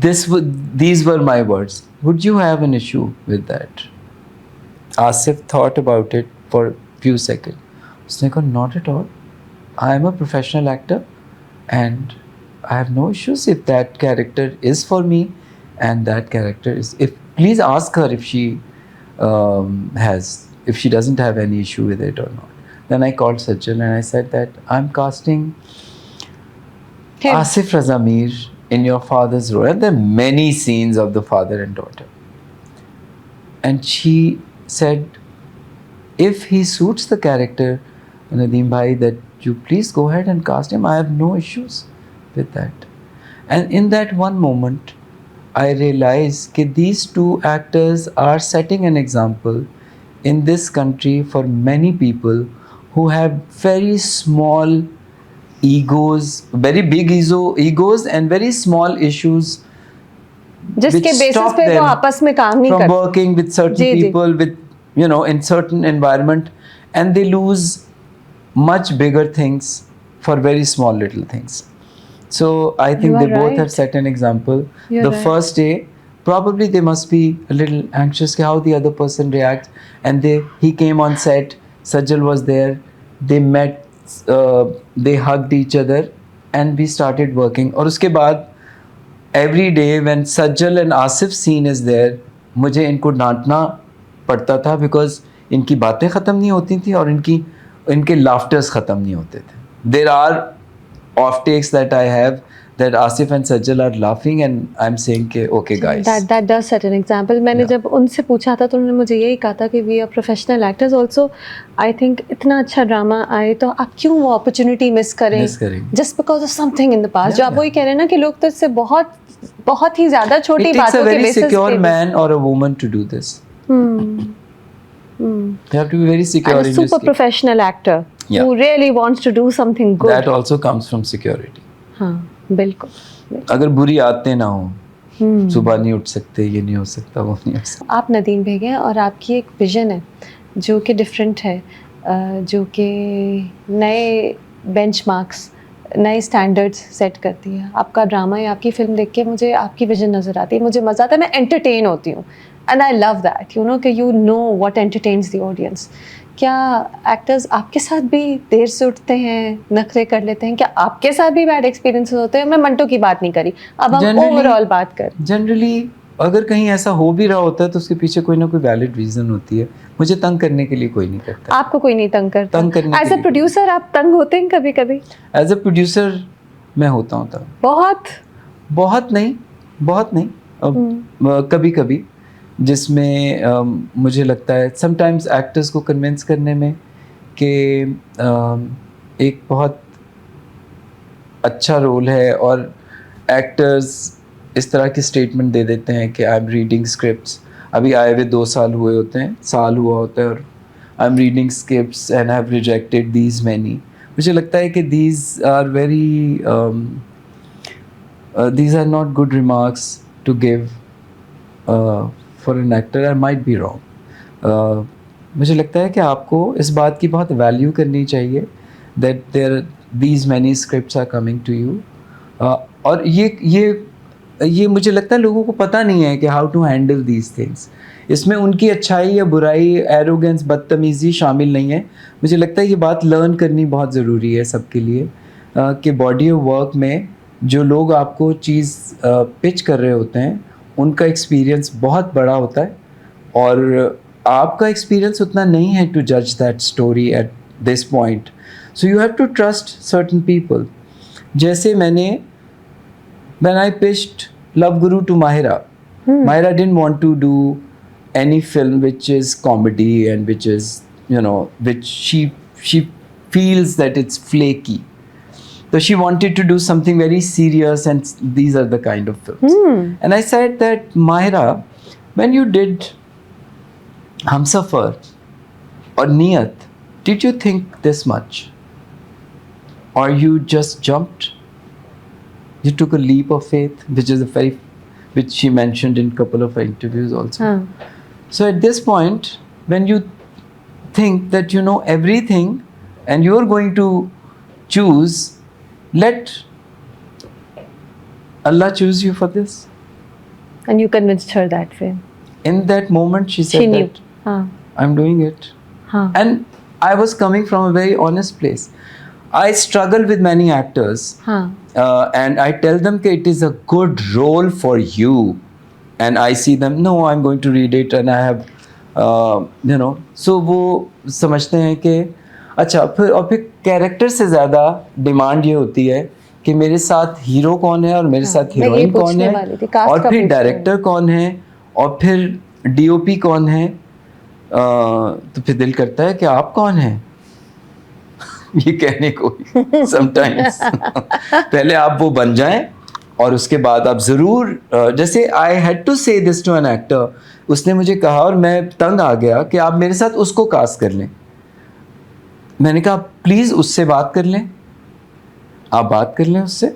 These were my words. Would you have an issue with that? Asif thought about it for a few seconds. उसने कहा not at all. I am a professional actor and I have no issues if that character is for me and that character is. Please ask her if she if she doesn't have any issue with it or not. Then I called Sajjal and I said that I'm casting Asif Raza Mir in your father's role. And there are many scenes of the father and daughter. And she said, if he suits the character, Nadeem bhai, that you please go ahead and cast him. I have no issues with that. And in that one moment, I realized that these two actors are setting an example in this country for many people who have very small egos, very big egos and very small issues जिसके basis पे वो आपस में काम नहीं करते. From working with certain people, with in certain environment, and they lose much bigger things for very small little things. So I think they both have set an example. The first day, probably they must be a little anxious how the other person reacts, and he came on set, Sajjal was there, they met, they hugged each other, and we started working. और उसके बाद every day when Sajjal and Asif scene is there, मुझे इनको डांटना पड़ता था because इनकी बातें ख़त्म नहीं होती थी और इनके लाफ्टर्स ख़त्म नहीं होते थे. There are off takes that I have, that Asif and Sajjal are laughing and I'm saying कि okay guys. That does set an example. मैंने जब उनसे पूछा था तो उन्होंने मुझे यही कहा था कि we are professional actors also. I think इतना अच्छा ड्रामा आए तो आप क्यों वो अपॉर्चुनिटी मिस करें just because of something in the past. जो आप वही कह रहे हैं ना कि लोग तो इससे बहुत ही ज़्यादा छोटी बातों के It basis takes a very secure man or a woman to do this. You have to be very secure and in a super professional actor who really wants to do something good. That also comes from security. हाँ बिल्कुल. अगर बुरी आदतें ना हो, सुबह नहीं उठ सकते, ये नहीं हो सकता, वो नहीं हो सकता. आप नदीम बेग हैं और आपकी एक विजन है जो कि डिफरेंट है, जो कि नए बेंचमार्क्स, नए स्टैंडर्ड्स सेट करती है. आपका ड्रामा या आपकी फिल्म देख के मुझे आपकी विजन नज़र आती है, मुझे मज़ा आता है, मैं एंटरटेन होती हूँ. And I love that, you know कि you know what entertains the audience. क्या एक्टर्स आपके साथ भी देर से उठते हैं, नखरे कर लेते हैं? क्या आपके साथ भी बैड एक्सपीरियंस होते हैं? मैं मंटो की बात नहीं करी, अब हम ओवरऑल बात कर. जनरली अगर कहीं ऐसा हो भी रहा होता है तो उसके पीछे कोई ना कोई वैलिड रीजन होती है. मुझे तंग करने के लिए कोई नहीं करता. आपको कोई नहीं तंग करता? एज अ प्रोड्यूसर आप तंग होते हैं कभी कभी? एज अ प्रोड्यूसर मैं होता हूँ तंग. बहुत नहीं, कभी कभी, जिसमें मुझे लगता है समटाइम्स एक्टर्स को कन्विंस करने में कि एक बहुत अच्छा रोल है और एक्टर्स इस तरह की स्टेटमेंट दे देते हैं कि आई एम रीडिंग स्क्रिप्ट्स. अभी आए हुए 2 साल हुए होते हैं, साल हुआ होता है, और I am reading scripts and have rejected these many. मुझे लगता है कि these are not good remarks to give for an actor. I might be wrong. मुझे लगता है कि आपको इस बात की बहुत वैल्यू करनी चाहिए that these many scripts are coming to you. और ये मुझे लगता है लोगों को पता नहीं है कि how to handle these things. इसमें उनकी अच्छाई या बुराई, एरोगेंस, बदतमीज़ी शामिल नहीं है. मुझे लगता है ये बात लर्न करनी बहुत ज़रूरी है सबके लिए कि बॉडी ऑफ वर्क में जो लोग आपको चीज़ पिच कर रहे होते हैं उनका एक्सपीरियंस बहुत बड़ा होता है और आपका एक्सपीरियंस उतना नहीं है टू जज that story at this point. So you have to trust certain people. जैसे when I pitched Love Guru to Mahira, Mahira didn't want to do any film which is comedy and which is, which she feels that it's flaky. So she wanted to do something very serious, and these are the kind of films. And I said that, Mahira, when you did Humsafar or Niyat, did you think this much? Or you just jumped? You took a leap of faith, which she mentioned in a couple of interviews also. So at this point, when you think that you know everything and you're going to choose, let Allah choose you for this. And you convinced her that way. In that moment, she said that I'm doing it. And I was coming from a very honest place. I struggle with many actors, and I tell them that it is a good role for you, and I see them, no, I'm going to read it, and I have, so वो समझते हैं कि अच्छा, फिर character से ज़्यादा demand ये होती है कि मेरे साथ हीरो कौन है और मेरे साथ हीरोइन कौन है, और फिर डायरेक्टर कौन है, और फिर डीओपी कौन है. तो फिर दिल करता है कि आप कौन हैं ये कहने को समटाइम्स. पहले आप वो बन जाएं और उसके बाद आप ज़रूर, जैसे आई हैड टू से दिस टू एन एक्टर, उसने मुझे कहा और मैं तंग आ गया कि आप मेरे साथ उसको कास्ट कर लें. मैंने कहा प्लीज़ उससे बात कर लें, आप बात कर लें उससे,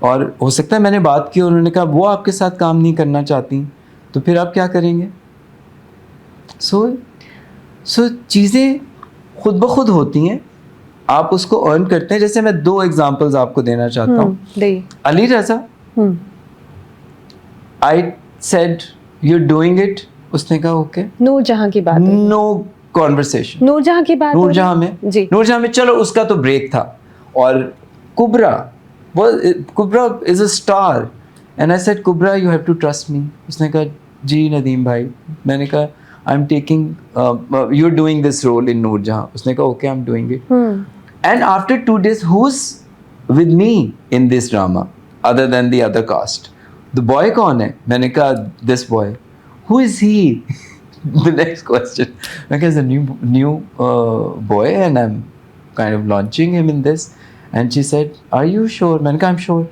और हो सकता है मैंने बात की, उन्होंने कहा वो आपके साथ काम नहीं करना चाहती, तो फिर आप क्या करेंगे. सो चीज़ें खुद ब खुद होती हैं, आप उसको अर्न करते हैं. जैसे मैं 2 एग्जांपल्स आपको देना चाहता हूँ. Ali Raza, I said you are doing it, उसने कहा ओके. नूरजहां की बात, नो कॉन्वर्सेशन. नूरजहां की बात, नूरजहां में चलो उसका तो ब्रेक था. और Kubra is a star, and I said Kubra you have to trust me. उसने कहा जी नदीम भाई. मैंने कहा I am taking, you are doing this role in Noorjahan. उसने कहा okay, I am doing it. And after 2 days, with me in this drama other than the other cast. The boy कौन है? मैंने कहा this boy. Who is he? The next question. I guess a new boy and I'm kind of launching him in this. And she said, "Are you sure?" मैंने कहा I'm sure.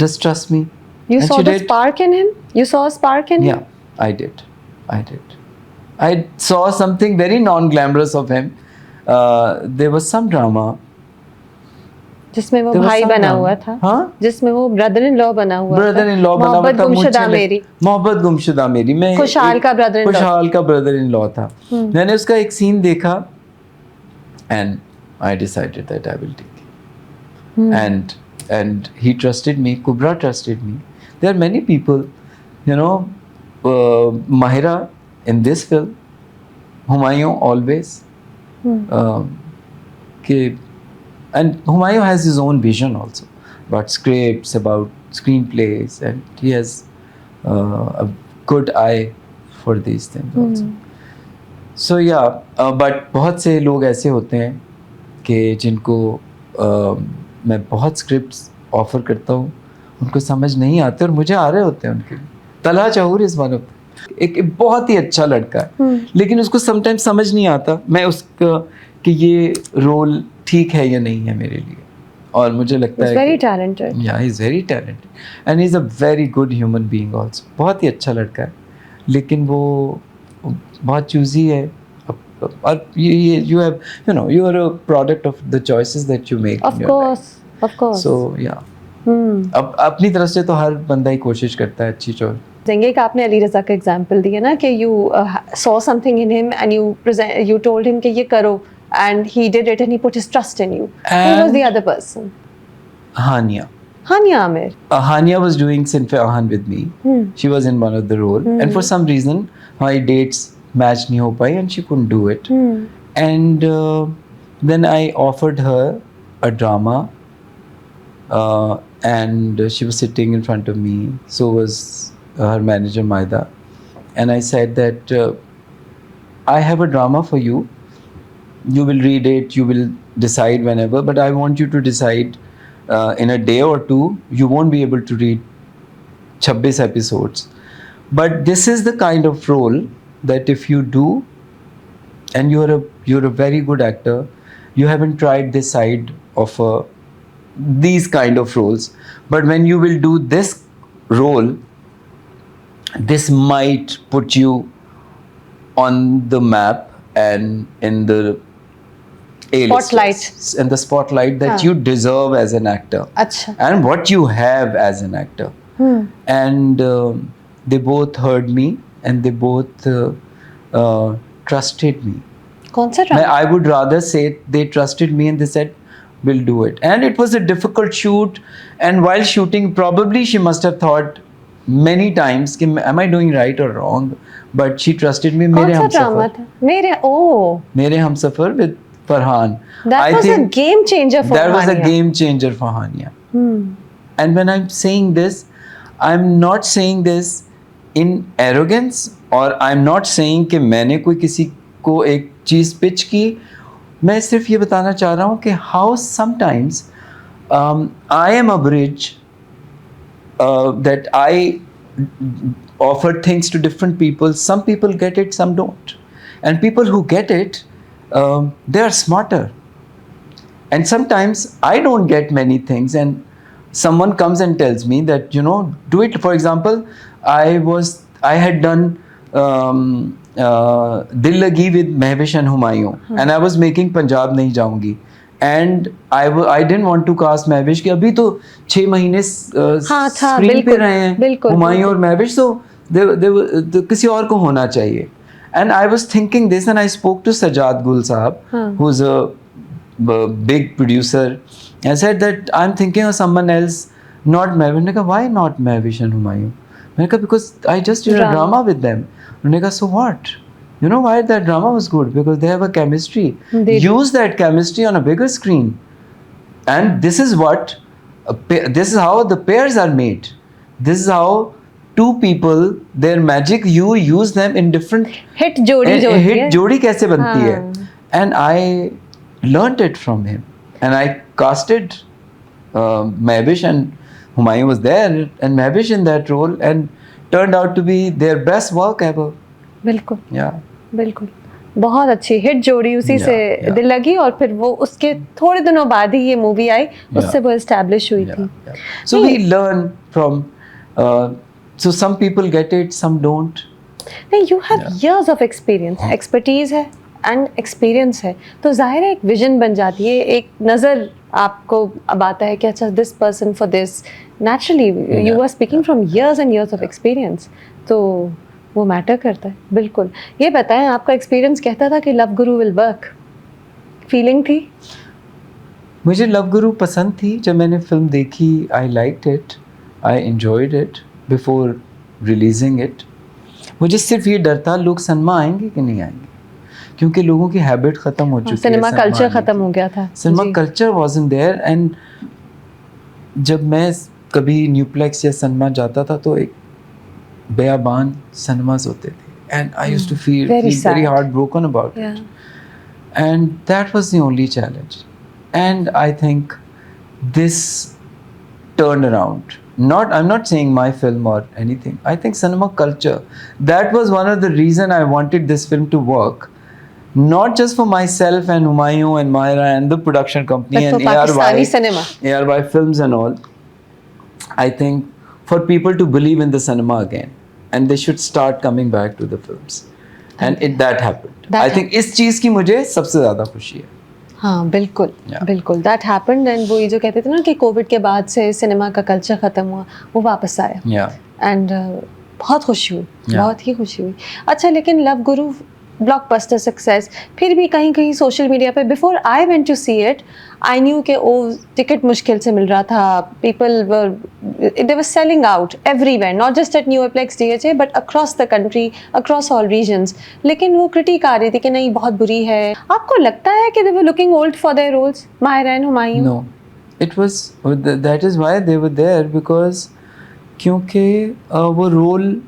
Just trust me. You And saw she the did. spark in him? You saw a spark in him? Yeah, I did. I saw something very non-glamorous of him. There was some drama. जिसमें वो There was भाई some बना drama. हुआ था, हाँ? जिसमें वो brother in law बना हुआ था, ब्रदर इन लॉ बना हुआ मोहब्बत था. गुमशुदा मुझे मेरी, मोहब्बत गुमशुदा मेरी में खुशहाल का brother-in-law. खुशहाल का ब्रदर इन लॉ था. मैंने उसका एक सीन देखा and I decided that I will take it. And he trusted me. Kubra trusted me. There are many people, you know, Mahira in this film, Humayun always. And Humayun has his own vision also about scripts, about screenplays, and he has a good eye for these things also. So yeah, but बहुत से लोग ऐसे होते हैं कि जिनको मैं बहुत स्क्रिप्ट्स ऑफर करता हूँ, उनको समझ नहीं आते और मुझे आ रहे होते हैं उनके लिए. तलहा चाहूर इज वन ऑफ एक बहुत ही अच्छा लड़का है, लेकिन उसको समटाइम्स समझ नहीं आता मैं उसका कि ये रोल ठीक है या नहीं है मेरे लिए. और मुझे लगता है very talented. या he is very talented and he is a very good human being also. बहुत ही अच्छा लड़का है, लेकिन वो बहुत चूजी है. और you have, you know, you are a product of the choices that you make Of in your life. course. So yeah. अब अपनी तरफ से तो हर बंदा ही कोशिश करता है अच्छी चॉइस. देंगे कि आपने अली रज़ा का एग्जांपल दिया ना कि you saw something in him and you told him कि ये करो and he did it and he put his trust in you. Who was the other person? Hania. Hania Amir. Hania was doing Sinfe Ahan with me. She was in one of the role, and for some reason my dates matched nahi ho pai and she couldn't do it. And then I offered her a drama, and she was sitting in front of me. So was her manager Maida, and I said that I have a drama for you. You will read it, you will decide whenever, but I want you to decide in a day or two. You won't be able to read 26 episodes, but this is the kind of role that if you do, and you're a very good actor, you haven't tried this side of these kind of roles, but when you will do this role, this might put you on the map and in the Spotlight. and the spotlight that you deserve as an actor. अच्छा. And what you have as an actor. And they both heard me and they both trusted me. कौन सा drama? I would rather say they trusted me and they said, we'll do it. And it was a difficult shoot, and while shooting probably she must have thought many times कि am I doing right or wrong, but she trusted me. कौन सा drama था? मेरे Humsafar with Farhan. That was a game changer for That was a Hania. game changer for Hania. And when I'm saying this, I'm not saying this in arrogance, or I'm not saying कि मैंने कोई किसी को एक चीज़ pitch की. मैं सिर्फ ये बताना चाह रहा हूँ कि how sometimes I am a bridge that I offer things to different people. Some people get it, some don't. And people who get it, they are smarter. And sometimes I don't get many things, and someone comes and tells me that, you know, do it. For example, I had done Dil Lagi with Mehwish and Humayun, and I was making Punjab Nahi Jaungi. And I didn't want to cast Mehwish कि अभी तो 6 महीने screen पे रहे हैं हुमायूं और Mehwish, so किसी और को होना चाहिए. And I was thinking this, and I spoke to Sajad Gul Sahab, who's a big producer. I said that I'm thinking of someone else, not Mehwish. मैंने कहा, why not Mehwish and Humayun? मैंने कहा, because I just did a drama with them. मैंने कहा, so what? You know why that drama was good? Because they have a chemistry. Use that chemistry on a bigger screen. And this is what, this is how the pairs are made. This is how two people, their magic, you use them in different... Hit jodi कैसे बनती है? And I learnt it from him. And I casted Mehwish and Humayun was there, and Mehwish in that role, and turned out to be their best work ever. बिल्कुल Yeah. बिल्कुल, बहुत अच्छी hit जोड़ी उसी Yeah, से yeah. दिल लगी, और फिर वो उसके थोड़े दिनों बाद ही ये मूवी आई, उससे वो एस्टैब्लिश हुई Yeah, थी. yeah. So we learn from. So some people get it, some don't. नहीं, you have years of experience, expertise है एंड एक्सपीरियंस है, तो जाहिर है एक विजन बन जाती है, एक नज़र आपको अब आता है कि अच्छा this person for this, naturally you are speaking from years and years of experience, तो वो मैटर करता है. बिल्कुल. ये बताएं, आपका एक्सपीरियंस कहता था कि love Guru will work, feeling थी? मुझे लव गुरु पसंद थी. जब मैंने फिल्म देखी, I liked it, I enjoyed it before releasing it. मुझे सिर्फ ये डर था लोग सिनेमा आएंगे कि नहीं आएंगे, क्योंकि लोगों की हैबिट ख़त्म हो चुकी है. सिनेमा कल्चर ख़त्म हो गया था. Cinema culture wasn't there. And जब मैं कभी न्यूप्लेक्स या सिनेमा जाता था तो एक बेयाबान सिनेमास होते थे, and I used to feel very heart broken about it. And that was the only challenge. And I think this turned around. I'm not saying my film or anything. I think cinema culture, that was one of the reason I wanted this film to work. Not just for myself and Humayun and Myra and the production company, but and for Pakistani cinema. ARY Films and all. I think for people to believe in the cinema again, and they should start coming back to the films. And that happened. I think इस चीज़ की मुझे सबसे ज़्यादा खुशी है. हाँ बिल्कुल, बिल्कुल, दैट हैपेंड. एंड वो ये जो कहते थे ना कि कोविड के बाद से सिनेमा का कल्चर ख़त्म हुआ, वो वापस आया. एंड बहुत खुशी हुई, बहुत ही खुशी हुई. अच्छा, लेकिन लव गुरु ब्लॉकबस्टर सक्सेस, फिर भी कहीं कहीं सोशल मीडिया पे, before I went to see it, I knew कि ओ टिकट मुश्किल से मिल रहा था, people they were selling out everywhere, not just at Nueplex DHA but across the country, across all regions. लेकिन वो क्रिटिक आ रही थी कि नहीं बहुत बुरी है. आपको लगता है कि they were looking old for their roles, Mahira and Humayun? No, it was, that is why they were there, because क्योंकि वो रोल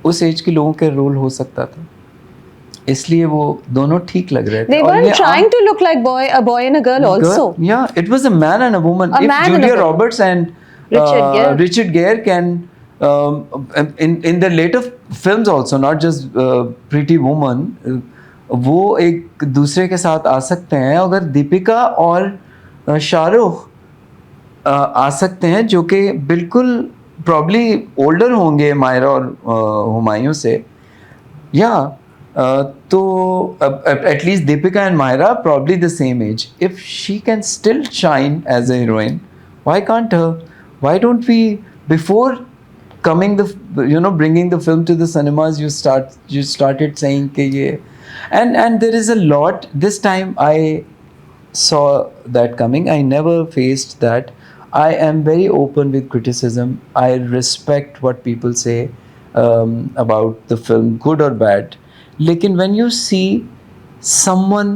उस एज के लोगों के रोल हो सकता था, इसलिए वो दोनों ठीक लग रहे थे. They weren't trying to look like a boy and a girl also. Yeah, it was a man and a woman. If Julia Roberts and Richard Gere can in the later films also, not just Pretty Woman, वो एक दूसरे के साथ आ सकते हैं. अगर दीपिका और शाहरुख आ सकते हैं, जो कि बिल्कुल प्रॉब्ली ओल्डर होंगे मायरा और हुमायूं से, या तो at least Deepika and Myra probably the same age. If she can still shine as a heroine, why can't her? Why don't we, before coming bringing the film to the cinemas, you started saying कि ये, and there is a lot. This time I saw that coming. I never faced that. I am very open with criticism. I respect what people say about the film, good or bad. लेकिन when you see someone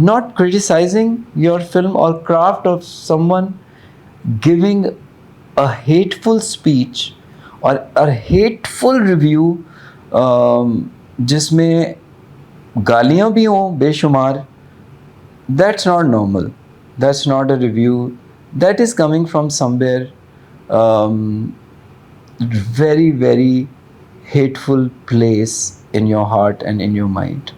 not criticizing your film or craft of someone giving a hateful speech or a hateful review, जिसमें गालियाँ भी हों बेशुमार, that's not normal. That's not a review. That is coming from somewhere very, very hateful place in your heart and in your mind.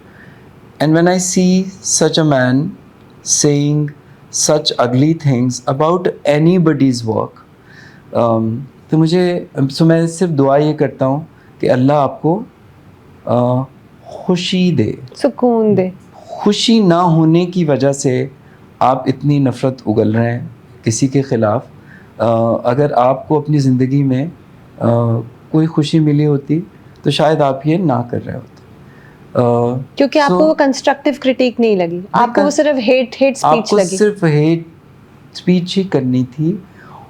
And when I see such a man saying such ugly things about anybody's work, तो मैं सिर्फ दुआ ये करता हूँ कि अल्लाह आपको खुशी दे, सुकून दे. खुशी ना होने की वजह से आप इतनी नफ़रत उगल रहे हैं किसी के ख़िलाफ़. अगर आपको अपनी ज़िंदगी में कोई खुशी मिली होती तो शायद आप ये ना कर रहे होते. क्योंकि आपको वो कंस्ट्रक्टिव क्रिटिक नहीं लगी, आपको वो सिर्फ हेट स्पीच आपको लगी. सिर्फ हेट स्पीच ही करनी थी,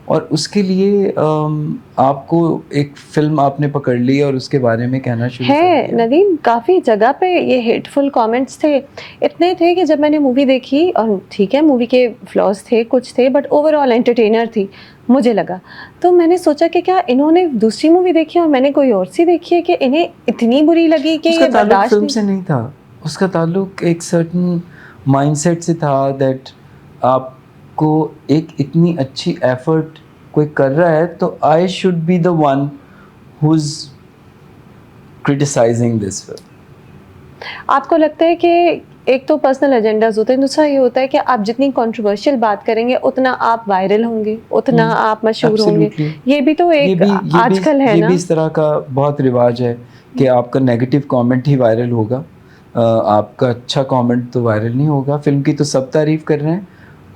और उसके लिए आपको एक फिल्म आपने पकड़ ली और उसके बारे में कहना शुरू कर है. दिया. नदीम, काफ़ी जगह पे ये हेटफुल कमेंट्स थे, इतने थे कि जब मैंने मूवी देखी, और ठीक है मूवी के फ्लॉज थे, कुछ थे, बट ओवरऑल एंटरटेनर थी मुझे लगा. तो मैंने सोचा कि क्या इन्होंने दूसरी मूवी देखी और मैंने कोई और सी देखी है कि इन्हें इतनी बुरी लगी कि ये बर्दाश्त फिल्म से नहीं था. उसका ताल्लुक एक सर्टन माइंडसेट से था, दैट आप को एक इतनी अच्छी एफर्ट कोई कर रहा है तो I should be the one who is criticising this film. आपको लगता है कि एक तो पर्सनल एजेंडाज होते हैं, दूसरा ये होता है कि आप जितनी कंट्रोवर्शियल बात करेंगे उतना आप वायरल होंगे, उतना आप मशहूर होंगे। ये भी तो एक आजकल है ना, ये भी इस तरह का बहुत रिवाज है कि आपका नेगेटिव कमेंट ही वायरल होगा, आपका अच्छा कमेंट तो वायरल नहीं होगा। फिल्म की तो सब तारीफ कर रहे हैं,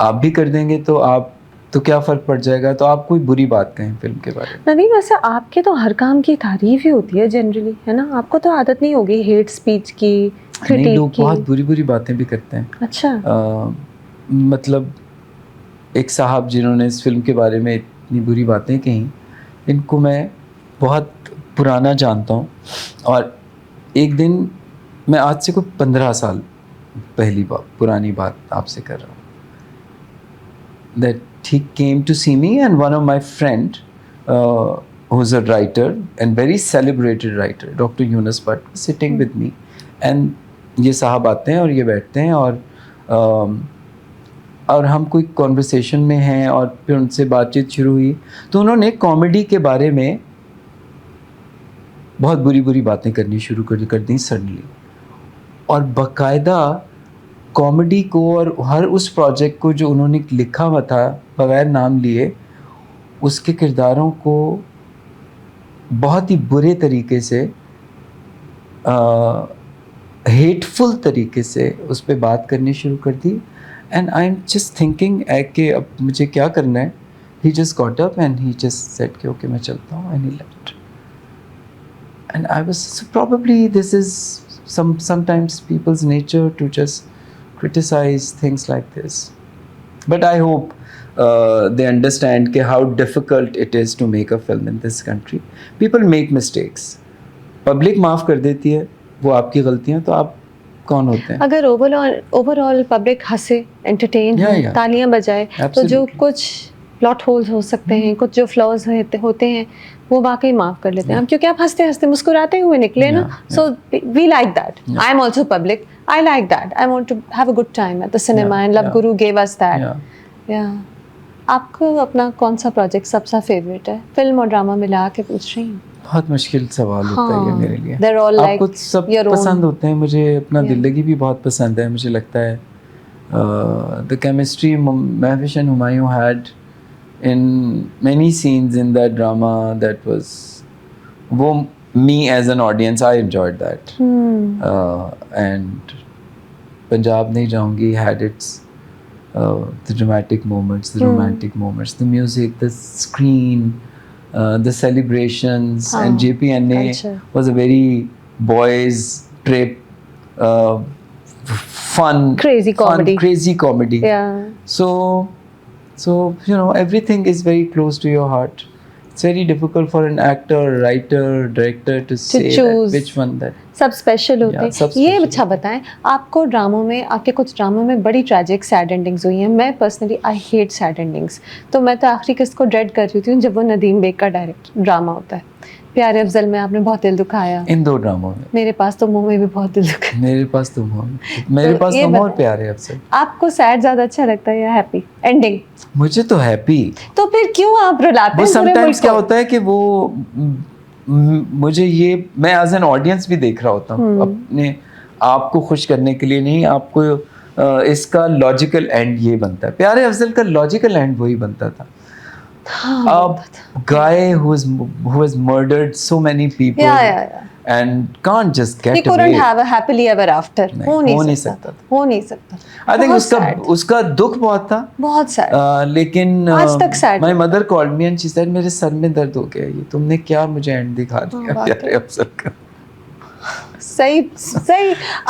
आप भी कर देंगे तो आप तो क्या फ़र्क पड़ जाएगा। तो आप कोई बुरी बात कहें फिल्म के बारे में। नदीम, वैसे आपके तो हर काम की तारीफ ही होती है जनरली, है ना? आपको तो आदत नहीं होगी हेट स्पीच की, नहीं, लोग की। बहुत बुरी बुरी बातें भी करते हैं। अच्छा। मतलब एक साहब जिन्होंने इस फिल्म के बारे में इतनी बुरी बातें कही, इनको मैं बहुत पुराना जानता हूँ। और एक दिन मैं आज से कोई 15 साल पहली बात, पुरानी बात आपसे कर रहा हूँ, that he came to see me and one of my friend who's a writer and very celebrated writer, Dr. Yunus Bhatt, was sitting with me and ये साहब आते हैं और ये बैठते हैं और हम कोई कॉन्वर्सेशन में हैं और फिर उनसे बातचीत शुरू हुई तो उन्होंने कॉमेडी के बारे में बहुत बुरी बुरी बातें करनी शुरू कर दी सडनली, और बाकायदा कॉमेडी को और हर उस प्रोजेक्ट को जो उन्होंने लिखा हुआ था बगैर नाम लिए, उसके किरदारों को बहुत ही बुरे तरीके से, हेटफुल तरीके से उस पर बात करनी शुरू कर दी। And I am just thinking कि अब मुझे क्या करना है। He just got up and he just said कि ओके मैं चलता हूँ, and he left. And I was so probably this is sometimes people's nature to just criticize things like this, but I hope they understand कि how difficult it is to make a film in this country. People make mistakes, public माफ़ कर देती है वो आपकी गलतियाँ, तो आप कौन होते हैं? अगर ओवरऑल पब्लिक हंसे, एंटरटेन हो, तालियां बजाए, तो जो कुछ प्लॉट होल्स हो सकते हैं, कुछ जो फ्लॉज होते हैं वो वाकई माफ़ कर लेते हैं हम, क्योंकि आप हंसते हंसते मुस्कुराते हुए निकले ना। So we like that. I am also public, I like that. I want to have a good time at the cinema and Love Guru gave us that. या आपको अपना कौन सा प्रोजेक्ट सबसे फेवरेट है? फिल्म और ड्रामा मिला के पूछ रही हूँ। बहुत मुश्किल सवाल होता है ये मेरे लिए। They're all like आपको सब पसंद होते हैं, मुझे अपना दिल्लगी भी बहुत पसंद है। मुझे लगता है the chemistry Mehwish and Humayun had in many scenes in that drama, that was me as an audience, I enjoyed that. And Punjab Nahi Jaungi had its the dramatic moments, the romantic moments, the music, the screen, the celebrations, and JPNA was a very boys trip, fun, crazy comedy. Yeah. So you know, everything is very close to your heart. It's very difficult for an actor, writer, director to say choose which one that. सब special होते हैं। ये अच्छा बताएं, आपको ड्रामों में, आपके कुछ ड्रामों में बड़ी ट्रैजिक सैड एंडिंग्स हुई हैं। मैं personally I hate sad endings, तो मैं तो आखिरी किस्त को ड्रेड कर रही थी जब वो नदीम बेग का डायरेक्ट ड्रामा होता है। प्यारे अफजल में आपने बहुत दिल दुखाया। इन 2 ड्रामों में मेरे पास तो मुंह में भी बहुत दिल दुखाया। मेरे पास तुम हो और प्यारे अफजल। आपको सैड ज्यादा अच्छा लगता है या हैप्पी एंडिंग? मुझे तो हैप्पी। तो फिर क्यों आप रुलाते हैं? समटाइम्स क्या होता है कि वो मुझे ये, मैं एज एन ऑडियंस भी देख रहा होता हूँ, अपने आप को खुश करने के लिए नहीं, आपको इसका लॉजिकल एंड ये बनता है। प्यारे अफजल का लॉजिकल एंड वही बनता था। A guy who has murdered so many people and can't just get away. He couldn't have a happily ever after. हो नहीं सकता। I think उसका दुख बहुत था, बहुत sad. लेकिन आज तक sad. My mother called me and she said मेरे सर में दर्द हो गया, ये तुमने क्या मुझे एंड दिखा दिया प्यारे अफजल का। सही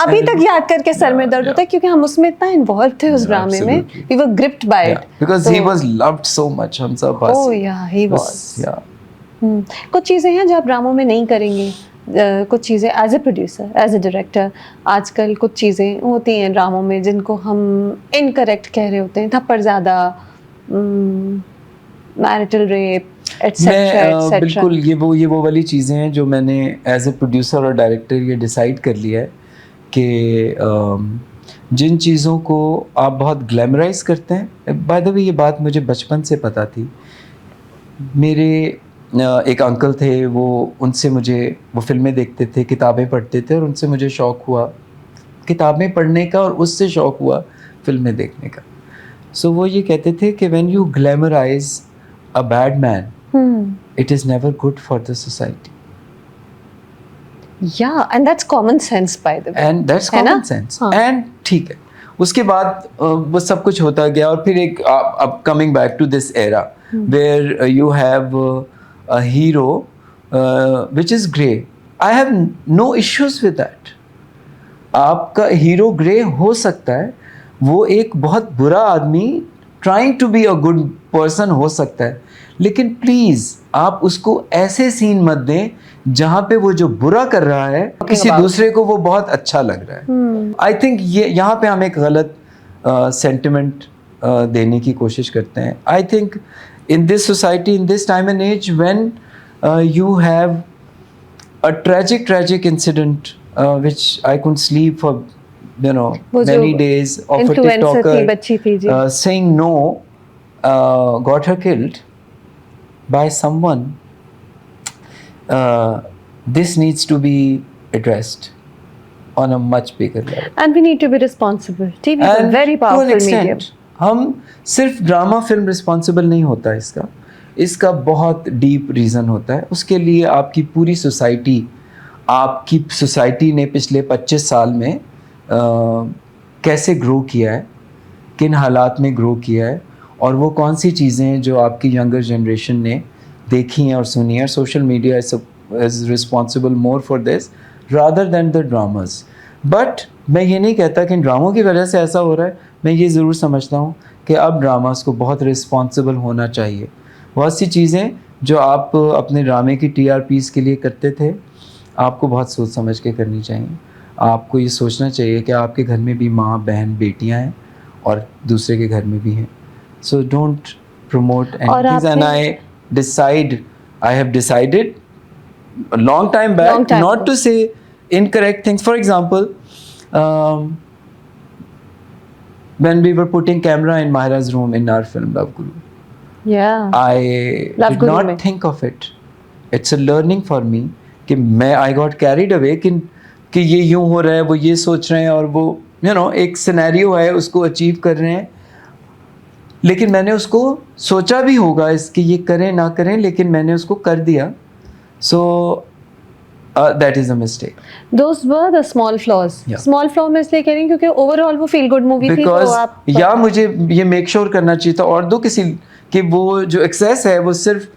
अभी तक याद करके सर में दर्द होता है, क्योंकि हम उसमें इतना इन्वॉल्व थे उस ड्रामे में। We were gripped by it because he was loved so much। हम सब बस oh yeah he was कुछ चीज़ें हैं जो आप ड्रामों में नहीं करेंगे, कुछ चीज़ें as a producer, as a director, आजकल कुछ चीज़ें होती हैं ड्रामों में जिनको हम इनकरेक्ट कह रहे होते हैं, थप्पड़ ज़्यादा, मैरिटल रेप, मैं बिल्कुल ये वो वाली चीज़ें हैं जो मैंने एज ए प्रोड्यूसर और डायरेक्टर ये डिसाइड कर लिया है कि जिन चीज़ों को आप बहुत ग्लैमराइज करते हैं, बाय द वे ये बात मुझे बचपन से पता थी। मेरे एक अंकल थे, वो उनसे मुझे, वो फिल्में देखते थे, किताबें पढ़ते थे, और उनसे मुझे शौक़ हुआ किताबें पढ़ने का, और उससे शौक़ हुआ फिल्में देखने का। सो वो ये कहते थे कि when you glamorise a bad man, it is never good for the society. Yeah, and that's common sense, by the way. And that's है ना? Common sense. हाँ. एंड ठीक है, उसके बाद वो सब कुछ होता गया, और फिर एक अब coming back to this era where you have a hero which is grey, I have no issues with that. आपका हीरो ग्रे हो सकता है, वो एक बहुत बुरा आदमी trying to be a good person हो सकता है, लेकिन प्लीज आप उसको ऐसे सीन मत दें जहां पे वो जो बुरा कर रहा है किसी दूसरे को वो बहुत अच्छा लग रहा है। आई थिंक ये यहाँ पे हम एक गलत सेंटिमेंट देने की कोशिश करते हैं। I think in this society, in this time and age, when you have a tragic incident which I couldn't sleep for many days, of a influencer थी, बच्ची थी जी। TikToker saying no got her killed by someone. This needs to be addressed on a much bigger level. And we need to be responsible. TV is a And very to an powerful extent, medium. हम सिर्फ drama film responsible नहीं होता इसका बहुत deep reason होता है। उसके लिए आपकी पूरी सोसाइटी, आपकी सोसाइटी ने पिछले 25 साल में कैसे ग्रो किया है, किन हालात में ग्रो किया है, और वो कौन सी चीज़ें हैं जो आपकी यंगर जनरेशन ने देखी हैं और सुनी है। Social media is responsible more for this rather than the dramas. But मैं ये नहीं कहता कि इन ड्रामों की वजह से ऐसा हो रहा है। मैं ये ज़रूर समझता हूँ कि अब ड्रामास को बहुत रिस्पॉन्सिबल होना चाहिए। बहुत सी चीज़ें जो आप अपने ड्रामे की TRPs के लिए करते थे, आपको बहुत सोच समझ के करनी चाहिए। आपको ये सोचना चाहिए कि आपके घर में भी माँ, बहन, बेटियाँ हैं और दूसरे के घर में भी हैं। So don't promote anything. And I have decided a long time back not to say incorrect things. For example, when we were putting camera in Mahira's room in our film Love Guru, Yeah. I Love did Guru not में। think of it. It's a learning for me कि मैं I got carried away कि ये यूं हो रहा है, वो ये सोच रहे हैं, और वो एक सिनेरियो है, उसको अचीव कर रहे हैं। लेकिन मैंने उसको सोचा भी होगा इसके ये करें ना करें, लेकिन मैंने उसको कर दिया। So that is a mistake. Those were the small flaws. Yeah. Small flaw मैं इसलिए कह रही हूँ क्योंकि ओवरऑल वो फील गुड मूवी थी, तो बिकॉज आप या मुझे ये मेक श्योर करना चाहिए था, और दो किसी कि वो जो एक्सेस है वो सिर्फ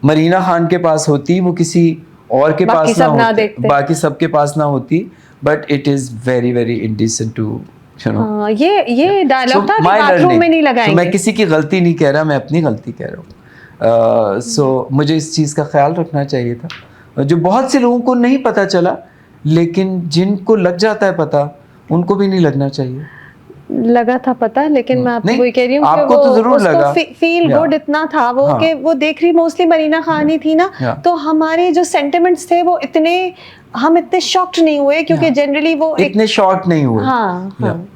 मरीना खान के पास होती, वो किसी और के बाकी पास ना सब ना होती, देखते। बाकी सबके पास ना होती। But it is very very indecent to हाँ, ये डायलॉग था कि बाथरूम में नहीं लगाएंगे। मैं किसी की गलती नहीं कह रहा, मैं अपनी गलती कह रहा हूँ। सो मुझे इस चीज़ का ख्याल रखना चाहिए था, जो बहुत से लोगों को नहीं पता चला, लेकिन जिनको लग जाता है पता, उनको भी नहीं लगना चाहिए। लगा था पता, लेकिन मैं आपको नहीं, वही कह रही हूँ कि आपको तो जरूर उसको लगा। Feel Yeah. गुड इतना था वो हाँ। कि वो देख रही मोस्टली मरीना खान ही थी ना, Yeah. तो हमारे जो सेंटिमेंट्स थे वो हम इतने शॉक्ड नहीं हुए, क्योंकि Yeah. जनरली वो एक इतने शॉर्ट नहीं हुए। हाँ Yeah. हाँ,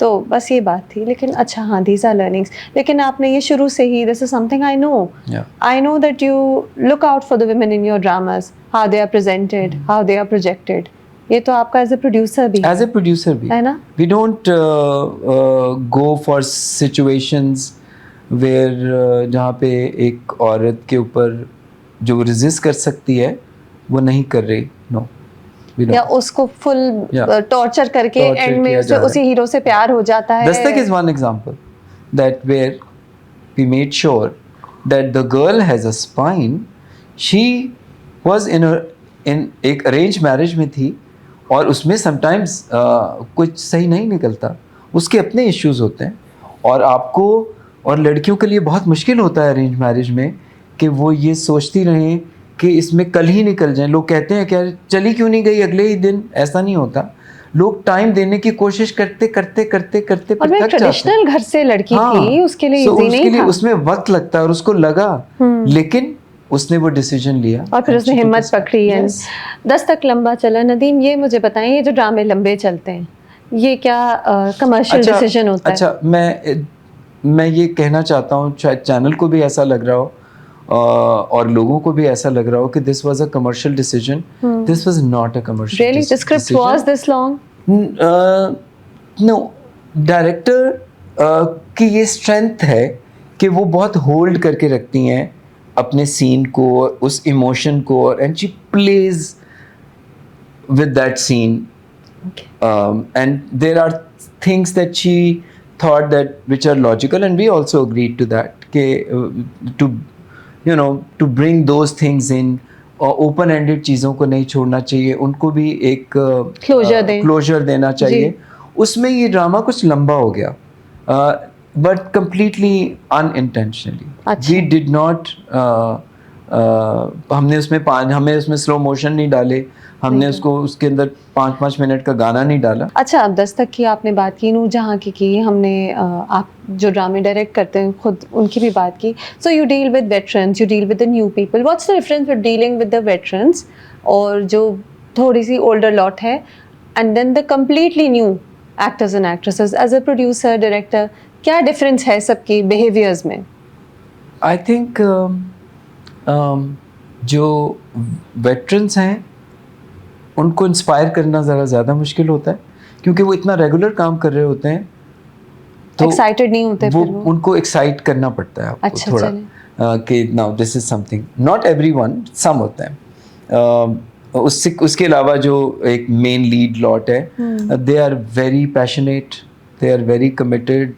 तो बस ये बात थी। लेकिन अच्छा, हाँ, दीज आर लर्निंग्स। लेकिन आपने ये शुरू से ही, this is something I know, Yeah. I know that you look out for the women in your dramas, how they are presented, how they are projected. ये तो आपका एज ए प्रोड्यूसर भी एज ए प्रोड्यूसर भी है ना। we don't go for situations where जहाँ पे एक औरत के ऊपर जो रेजिस्ट कर सकती है वो नहीं कर रही। नो, या उसको फुल Yeah. टॉर्चर करके Torture एंड में किया उसे जा रहा उसी है। हीरो से प्यार हो जाता है। Dastak is one example that where we made sure that the girl has a spine. She was in एक अरेंज मैरिज में थी, और उसमें समटाइम्स कुछ सही नहीं निकलता, उसके अपने इश्यूज होते हैं, और आपको और लड़कियों के लिए बहुत मुश्किल होता है अरेंज मैरिज में कि वो ये सोचती रहें कि इसमें कल ही निकल जाए। लोग कहते हैं कि चली क्यों नहीं गई अगले ही दिन, ऐसा नहीं होता। लोग टाइम देने की कोशिश करते करते करते करते और मैं ट्रेडिशनल घर से लड़की थी, उसके लिए इजी नहीं था। उसमें वक्त लगता है, और उसको लगा, लेकिन उसने वो डिसीजन लिया और फिर उसने हिम्मत पकड़ी है। 10 तक लंबा चला। नदीम, ये मुझे बताएं, ये जो ड्रामे लंबे चलते हैं, ये क्या कमर्शियल डिसीजन होता है? अच्छा, मैं ये कहना चाहता हूँ, शायद चैनल को भी ऐसा लग रहा हो और लोगों को भी ऐसा लग रहा हो कि this was a commercial decision. This was not a commercial Really, the script was this long? No, director की ये स्ट्रेंथ है कि वो बहुत होल्ड करके रखती हैं अपने सीन को, उस इमोशन को, and she plays with that scene. Okay. And there are things that she thought that which are logical, and we also agreed to that, to to bring those things in. Open ended चीज़ों को नहीं छोड़ना चाहिए, उनको भी एक closure देना चाहिए. उसमें ये ड्रामा कुछ लंबा हो गया, but completely unintentionally. We did not, हमें उसमें स्लो मोशन नहीं डाले, हमने उसको उसके अंदर 5-5 मिनट का गाना नहीं डाला. अच्छा, अब दस्तक की आपने बात की, नूरजहां की हमने, आप जो ड्रामे डायरेक्ट करते हैं खुद उनकी भी बात की. So you deal with veterans, you deal with the new people. What's the difference with dealing with the veterans और जो थोड़ी सी ओल्डर लॉट है, and then the completely new actors and actresses? As a producer, director, क्या difference है सबके behaviours में? I think जो वेटरन्स हैं उनको इंस्पायर करना ज़रा ज़्यादा मुश्किल होता है, क्योंकि वो इतना रेगुलर काम कर रहे होते हैं, तो एक्साइटेड नहीं होते वो, फिर वो उनको एक्साइट करना पड़ता है आपको. अच्छा, थोड़ा कि now this is something. Not everyone, some होता है. उसके अलावा जो एक मेन लीड लॉट है, they are very passionate, they are very committed.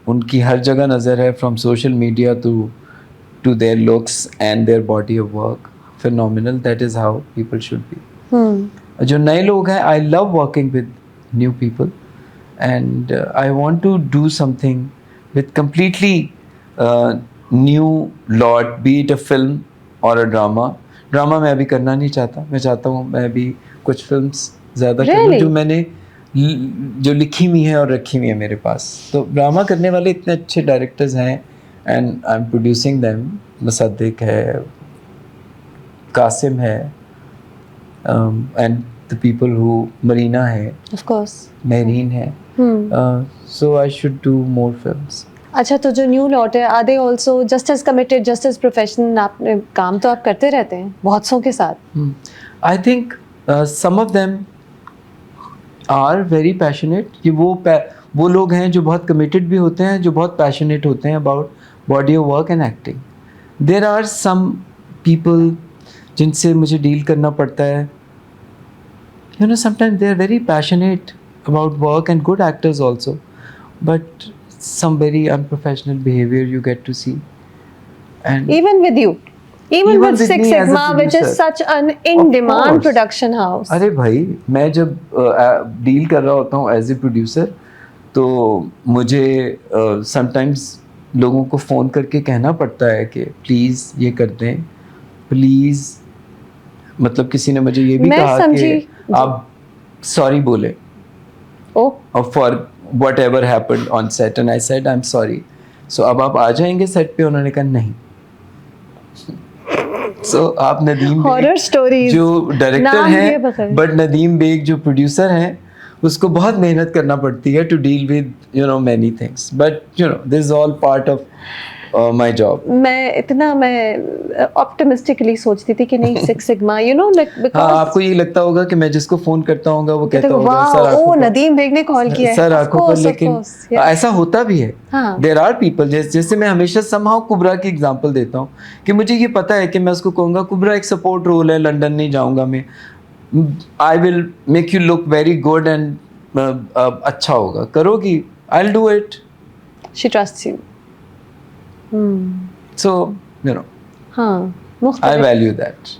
उनकी हर जगह नज़र है, from social media to their looks and their body of work. Phenomenal. That is how people should be. जो नए लोग हैं, I love working with new people, and I want to do something with completely new lot, be it a film और a drama. Drama मैं अभी करना नहीं चाहता. मैं चाहता हूँ मैं अभी कुछ फिल्म्स ज़्यादा करूँ जो मैंने जो लिखी हुई है और रखी हुई है मेरे पास. तो ड्रामा करने वाले इतने अच्छे डायरेक्टर्स हैं, and I am producing them. Mossadegh है, कासिम है, and the people who Marina hai, of course, Mehreen hai. So I should do more films. अच्छा, तो जो न्यू लॉट है, are they also just as committed, just as professional? आपने काम तो आप करते रहते हैं बहुत सौ के साथ. I think some of them are very passionate. कि वो लोग हैं जो बहुत कमिटेड भी होते हैं, जो बहुत पैशनेट होते हैं about body of work and acting. There are some people जिनसे मुझे डील करना पड़ता है. You know, sometimes they are very passionate about work and good actors also, but some very unprofessional behavior you get to see. And even with you, even with Six me as a Sigma, which is producer. such an in-demand course. production house. अरे भाई, मैं जब deal कर रहा होता हूँ as a producer, तो मुझे समटाइम्स लोगों को फ़ोन करके कहना पड़ता है कि प्लीज़ ये कर दें, प्लीज़. मतलब किसी ने मुझे ये भी कहा कि आप सॉरी बोले for whatever happened on set, and I said I am sorry. So अब आप आ जाएंगे सेट पे? उन्होंने कहा नहीं. सो आप नदीम बेग जो डायरेक्टर हैं, बट नदीम बेग जो प्रोड्यूसर हैं, उसको बहुत मेहनत करना पड़ती है to deal with many things, but this is all part of my job. मैं ऑप्टिमिस्टिकली सोचती थी कि नहीं, सिक्स सिग्मा, बिकॉज़ आपको ये लगता होगा कि मैं जिसको फोन करता हूँगा वो कहता होगा सर ओ नदीम बेग ने कॉल किया है, सर आंखों पर. लेकिन ऐसा होता भी है. देयर आर पीपल, जैसे मैं हमेशा समहाउ कुबरा की एग्जांपल देता हूँ कि मुझे ये पता है कि मैं उसको कहूँगा कुबरा एक सपोर्ट रोल है, लंदन नहीं जाऊँगा मैं, I will make you look very good and अच्छा होगा, करोगी, आई will do it. She trusts you. So, I value that.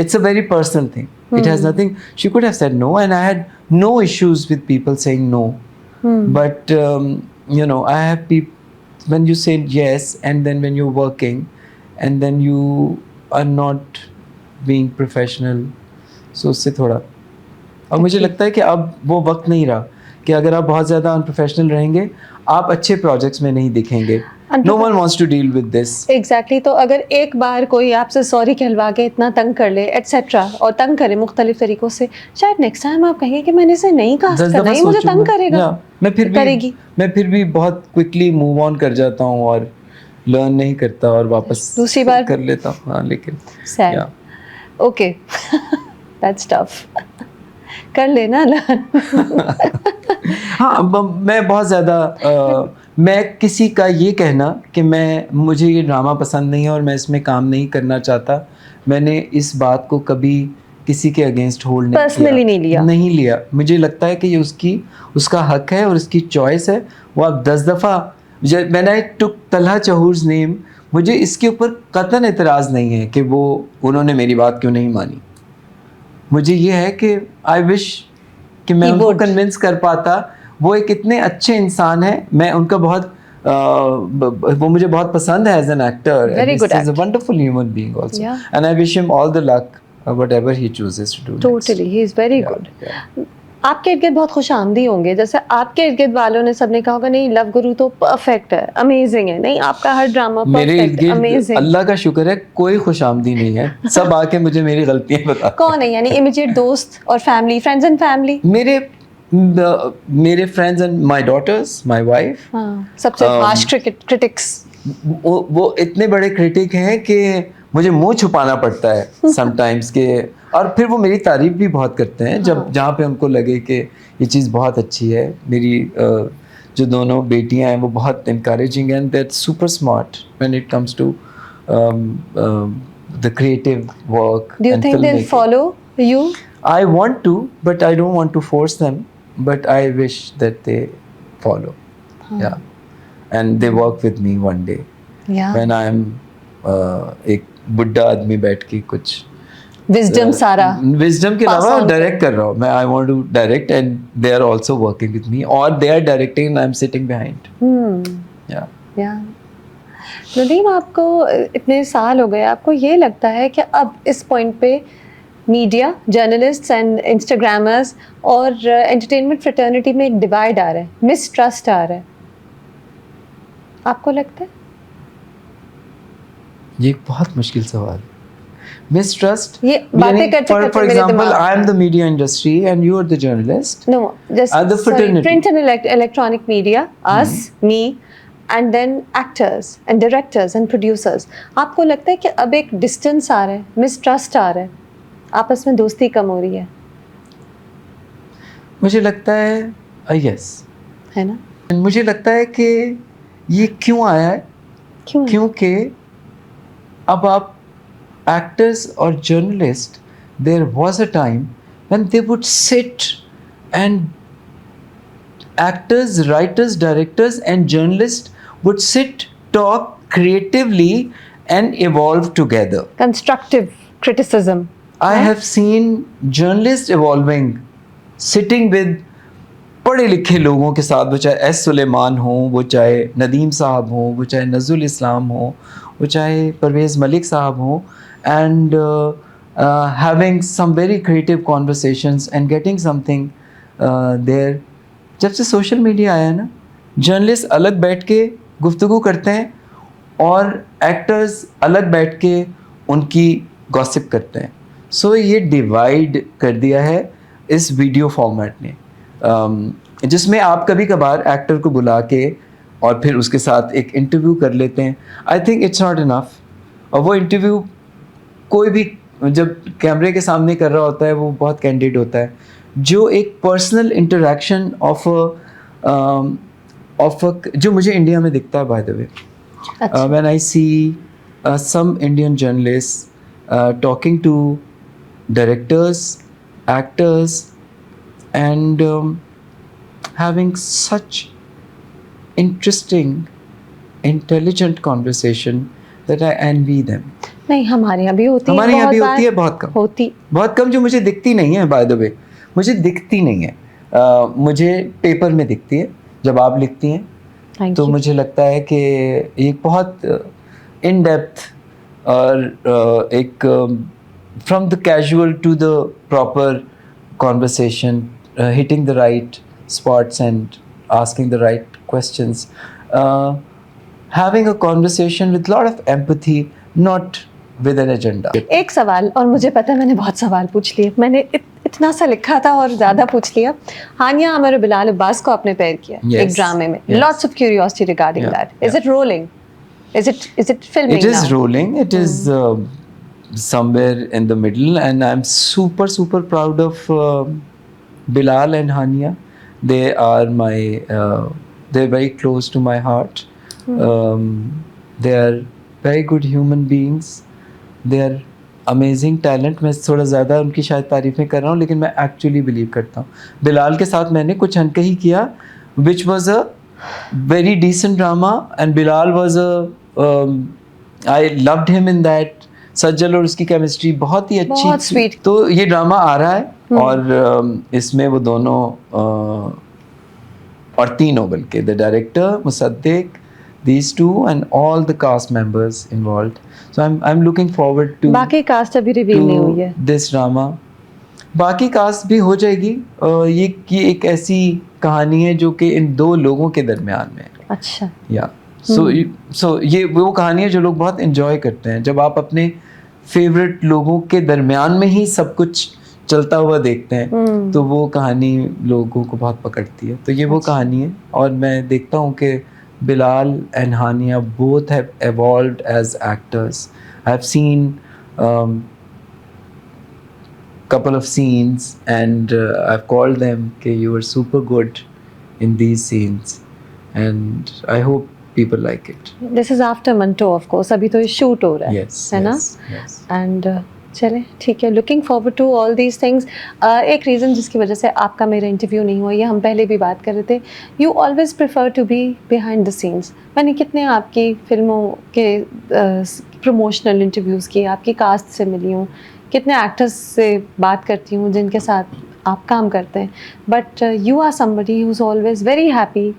It's a very personal thing. It has nothing. She could have said no, and I had no issues with people saying no. But I have people when you say yes, and then when you're working, and then you are not being professional. So उससे थोड़ा. और मुझे लगता है कि अब वो वक्त नहीं रहा कि अगर आप बहुत ज़्यादा अनप्रोफेशनल रहेंगे, आप अच्छे प्रोजेक्ट्स में नहीं दिखेंगे. No one wants to deal with this. Exactly तो अगर एक बार कोई आपसे सॉरी कहलवा के इतना तंग कर ले एटसेट्रा और तंग करे मुख्तलिफ तरीकों से, शायद नेक्स्ट टाइम आप कहेंगे कि मैंने इसे नहीं कास्ट 10 करना, दफा ये मुझे तंग सोचूंगा। करेगा, Yeah, मैं फिर भी बहुत क्विकली मूव ऑन कर जाता हूँ और लर्न नहीं करता और वापस दूसरी बार कर लेता हूँ। हाँ, लेकिन sad, yeah. Okay that's tough कर लेना हाँ, मैं बहुत ज़्यादा मैं किसी का ये कहना कि मुझे ये ड्रामा पसंद नहीं है और मैं इसमें काम नहीं करना चाहता, मैंने इस बात को कभी किसी के अगेंस्ट होल्ड नहीं पर्सनली नहीं लिया। मुझे लगता है कि ये उसका हक है और उसकी चॉइस है। वो आप 10 दफ़ा when I took Talha Chahour's name, मुझे इसके ऊपर कतन एतराज़ नहीं है कि वो उन्होंने मेरी बात क्यों नहीं मानी। मुझे ये है कि आई विश कि मैं उनको कन्विंस कर पाता। वो एक इतने अच्छे इंसान है, मैं उनका वो मुझे बहुत पसंद है as an actor. Very good He's a wonderful human being also. Yeah. And I wish him all the luck whatever he chooses to do next. Totally he is very good. Yeah. आपके इर्द गिर्द बहुत खुश आमदी होंगे, जैसे आपके इर्द गिर्द वालों ने सबने कहा होगा नहीं लव गुरु तो परफेक्ट है, अमेजिंग है, नहीं आपका हर ड्रामा मेरे इर्द परफेक्ट गिर्द अमेजिंग। अल्लाह का शुक्र है कोई खुशामदी नहीं है, सब आके मुझे मेरी गलतियां बताते कौन है, यानी इमीडिएट दोस्त और फैमिली, फ्रेंड्स एंड फैमिली? मेरे friends and my daughters, my wife. हाँ, सबसे हार्श क्रिटिक्स। वो इतने बड़े क्रिटिक हैं कि मुझे मुंह छुपाना पड़ता है समटाइम्स के, और फिर वो मेरी तारीफ भी बहुत करते हैं जब जहाँ पे उनको लगे कि ये चीज़ बहुत अच्छी है। मेरी जो दोनों बेटियां हैं वो बहुत encouraging and that super smart when it comes to the creative work. Do you think they will follow you? I want to, but I don't want to force them, but I wish that they follow. Yeah, and they work with me one day. Yeah. When I am एक बुड्ढा आदमी बैठ के कुछ wisdom सारा wisdom के pass अलावा on direct कर रहा हूँ मैं। I want to direct and they are also working with me, or they are directing and I am sitting behind. Yeah. या नदीम, आपको इतने साल हो गए, आपको ये लगता है कि अब इस पॉइंट पे मीडिया, जर्नलिस्ट्स एंड इंस्टाग्रामर्स और एंटरटेनमेंट फ्रेटर्निटी में एक डिवाइड आ रहा है, मिसट्रस्ट आ रहा है, आपको लगता है? ये एक बहुत मुश्किल सवाल है। मिसट्रस्ट, ये बातें करते करते for मेरे example, दिमाग I am the media industry and you are the journalist. No, just the fraternity. print and electronic media, us, me, and then actors and directors and producers. आपको लगता है कि अब एक डिस्टेंस आ रहा है, मिसट्रस्ट आ रहा है, आपस में दोस्ती कम हो रही है? मुझे लगता है यस, है ना? मुझे लगता है कि ये क्यों आया है, क्यों? क्योंकि अब आप एक्टर्स और journalist, there was a time when they would sit and actors, writers, directors and journalists would sit, talk creatively and evolve together. Constructive criticism. I have seen journalists evolving, sitting with पढ़े लिखे लोगों के साथ, वो चाहे S Suleman हो, वो चाहे नदीम साहब हो, वो चाहे नज़ुल इस्लाम हो, वो चाहे परवेज़ मलिक साहब हो, and having some very creative conversations and getting something there. जब से सोशल मीडिया आया ना, जर्नलिस्ट अलग बैठ के गुफ्तगू करते हैं और एक्टर्स अलग बैठ के उनकी गॉसिप करते हैं। सो ये डिवाइड कर दिया है इस वीडियो फॉर्मेट ने, जिसमें आप कभी कभार एक्टर को बुला के और फिर उसके साथ एक इंटरव्यू कर लेते हैं। I think it's not enough. और वो इंटरव्यू कोई भी जब कैमरे के सामने कर रहा होता है वो बहुत कैंडिड होता है। जो एक पर्सनल इंटरेक्शन ऑफ जो मुझे इंडिया में दिखता है, by the way, when I see some Indian journalist talking to directors, actors and having such interesting intelligent conversation that I envy them. नहीं, हमारे यहाँ भी होती है, हमारे यहाँ भी होती है, बहुत कम बहुत कम, जो मुझे दिखती नहीं है। बाय द वे, मुझे दिखती नहीं है, मुझे पेपर में दिखती है जब आप लिखती हैं। तो मुझे लगता है कि एक बहुत इन डेप्थ और एक from the casual to the proper conversation, hitting the right spots and asking the right questions having a conversation with lot of empathy, not with an agenda. एक सवाल, और मुझे पता है मैंने बहुत सवाल पूछ लिए, मैंने इतना सा लिखा था और ज़्यादा पूछ लिया। हानिया आमिर और बिलाल अब्बास को आपने पेयर किया Yes. एक ड्रामे में। Yes. Lots of curiosity regarding Yeah. that. Is it rolling? Is it filming It is now? rolling. It is somewhere in the middle, and I'm super proud of Bilal and Hania. They are my they're very close to my heart. They are very good human beings. They are amazing talent. मैं थोड़ा ज़्यादा उनकी शायद तारीफ़ें कर रहा हूँ, लेकिन मैं actually believe करता हूँ। बिलाल के साथ मैंने कुछ अनकही किया, which was a very decent drama, and Bilal was I loved him in that. सज्जल और उसकी केमिस्ट्री बहुत ही अच्छी बहुत थी। sweet। तो ये ड्रामा आ रहा है और इसमें वो दोनों और तीनों बल्कि the director Mossadegh, these two and all the cast members involved. So I'm looking forward to बाकी कास्ट अभी रिवील नहीं हुई है। this drama. बाकी कास्ट भी हो जाएगी। ये एक ऐसी कहानी है जो कि इन दो लोगों के दरमियान में है। अच्छा। या सो ये वो कहानी है जो लोग बहुत एंजॉय करते हैं, जब आप अपने फेवरेट लोगों के दरमियान में ही सब कुछ चलता हुआ देखते हैं, तो वो कहानी लोगों को बहुत पकड़ती है। तो ये वो कहानी है, और मैं देखता हूँ कि Bilal and Hania both have evolved as actors. I've seen couple of scenes, and I've called them कि you were super good in these scenes, and I hope people like it. This is after Manto, of course. अभी तो ये shoot हो रहा है, Yes, है ना? yes. And चले ठीक है, looking forward to all these things. एक रीज़न जिसकी वजह से आपका मेरा इंटरव्यू नहीं हुआ, ये हम पहले भी बात कर रहे थे, you always prefer to be behind the scenes. मैंने कितने आपकी फिल्मों के प्रमोशनल इंटरव्यूज़ किए, आपकी कास्ट से मिली हूँ, कितने एक्टर्स से बात करती हूँ जिनके साथ आप काम करते हैं, but you are somebody who is always very happy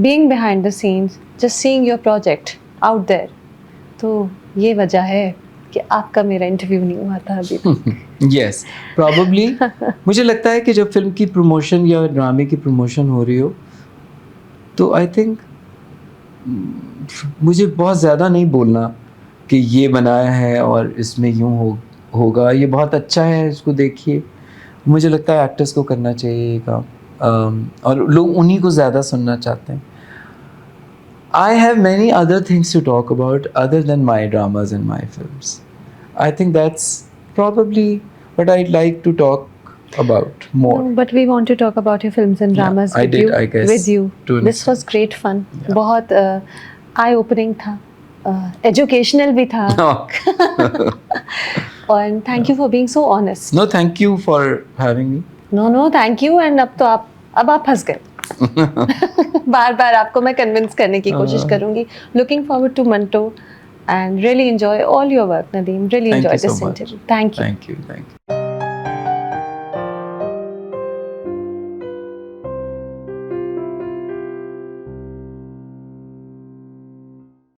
being behind the scenes, just seeing your project out there. तो ये वजह है कि आपका मेरा इंटरव्यू नहीं हुआ था अभी तक। Yes, probably. मुझे लगता है कि जब फिल्म की प्रमोशन या ड्रामे की प्रमोशन हो रही हो, तो आई थिंक मुझे बहुत ज़्यादा नहीं बोलना कि ये बनाया है और इसमें यूँ होगा, ये बहुत अच्छा है, इसको देखिए। मुझे लगता है एक्टर्स को करना चाहिए ये काम, और लोग उन्हीं को ज़्यादा सुनना चाहते हैं। I have many other things to talk about other than my dramas and my films. I think that's probably what I'd like to talk about more. No, but we want to talk about your films and dramas I with did, you. I guess, With you. to an This was great fun. Yeah. बहुत eye-opening था, educational भी था, and thank you for being so honest. No, thank you for having me. No, thank you. And अब आप फंस गए। बार आपको मैं कन्विंस करने की कोशिश करूंगी। Looking forward to Manto and really enjoy all your work, Nadeem. Really Thank enjoyed you so this much. interview. Thank you. Thank you.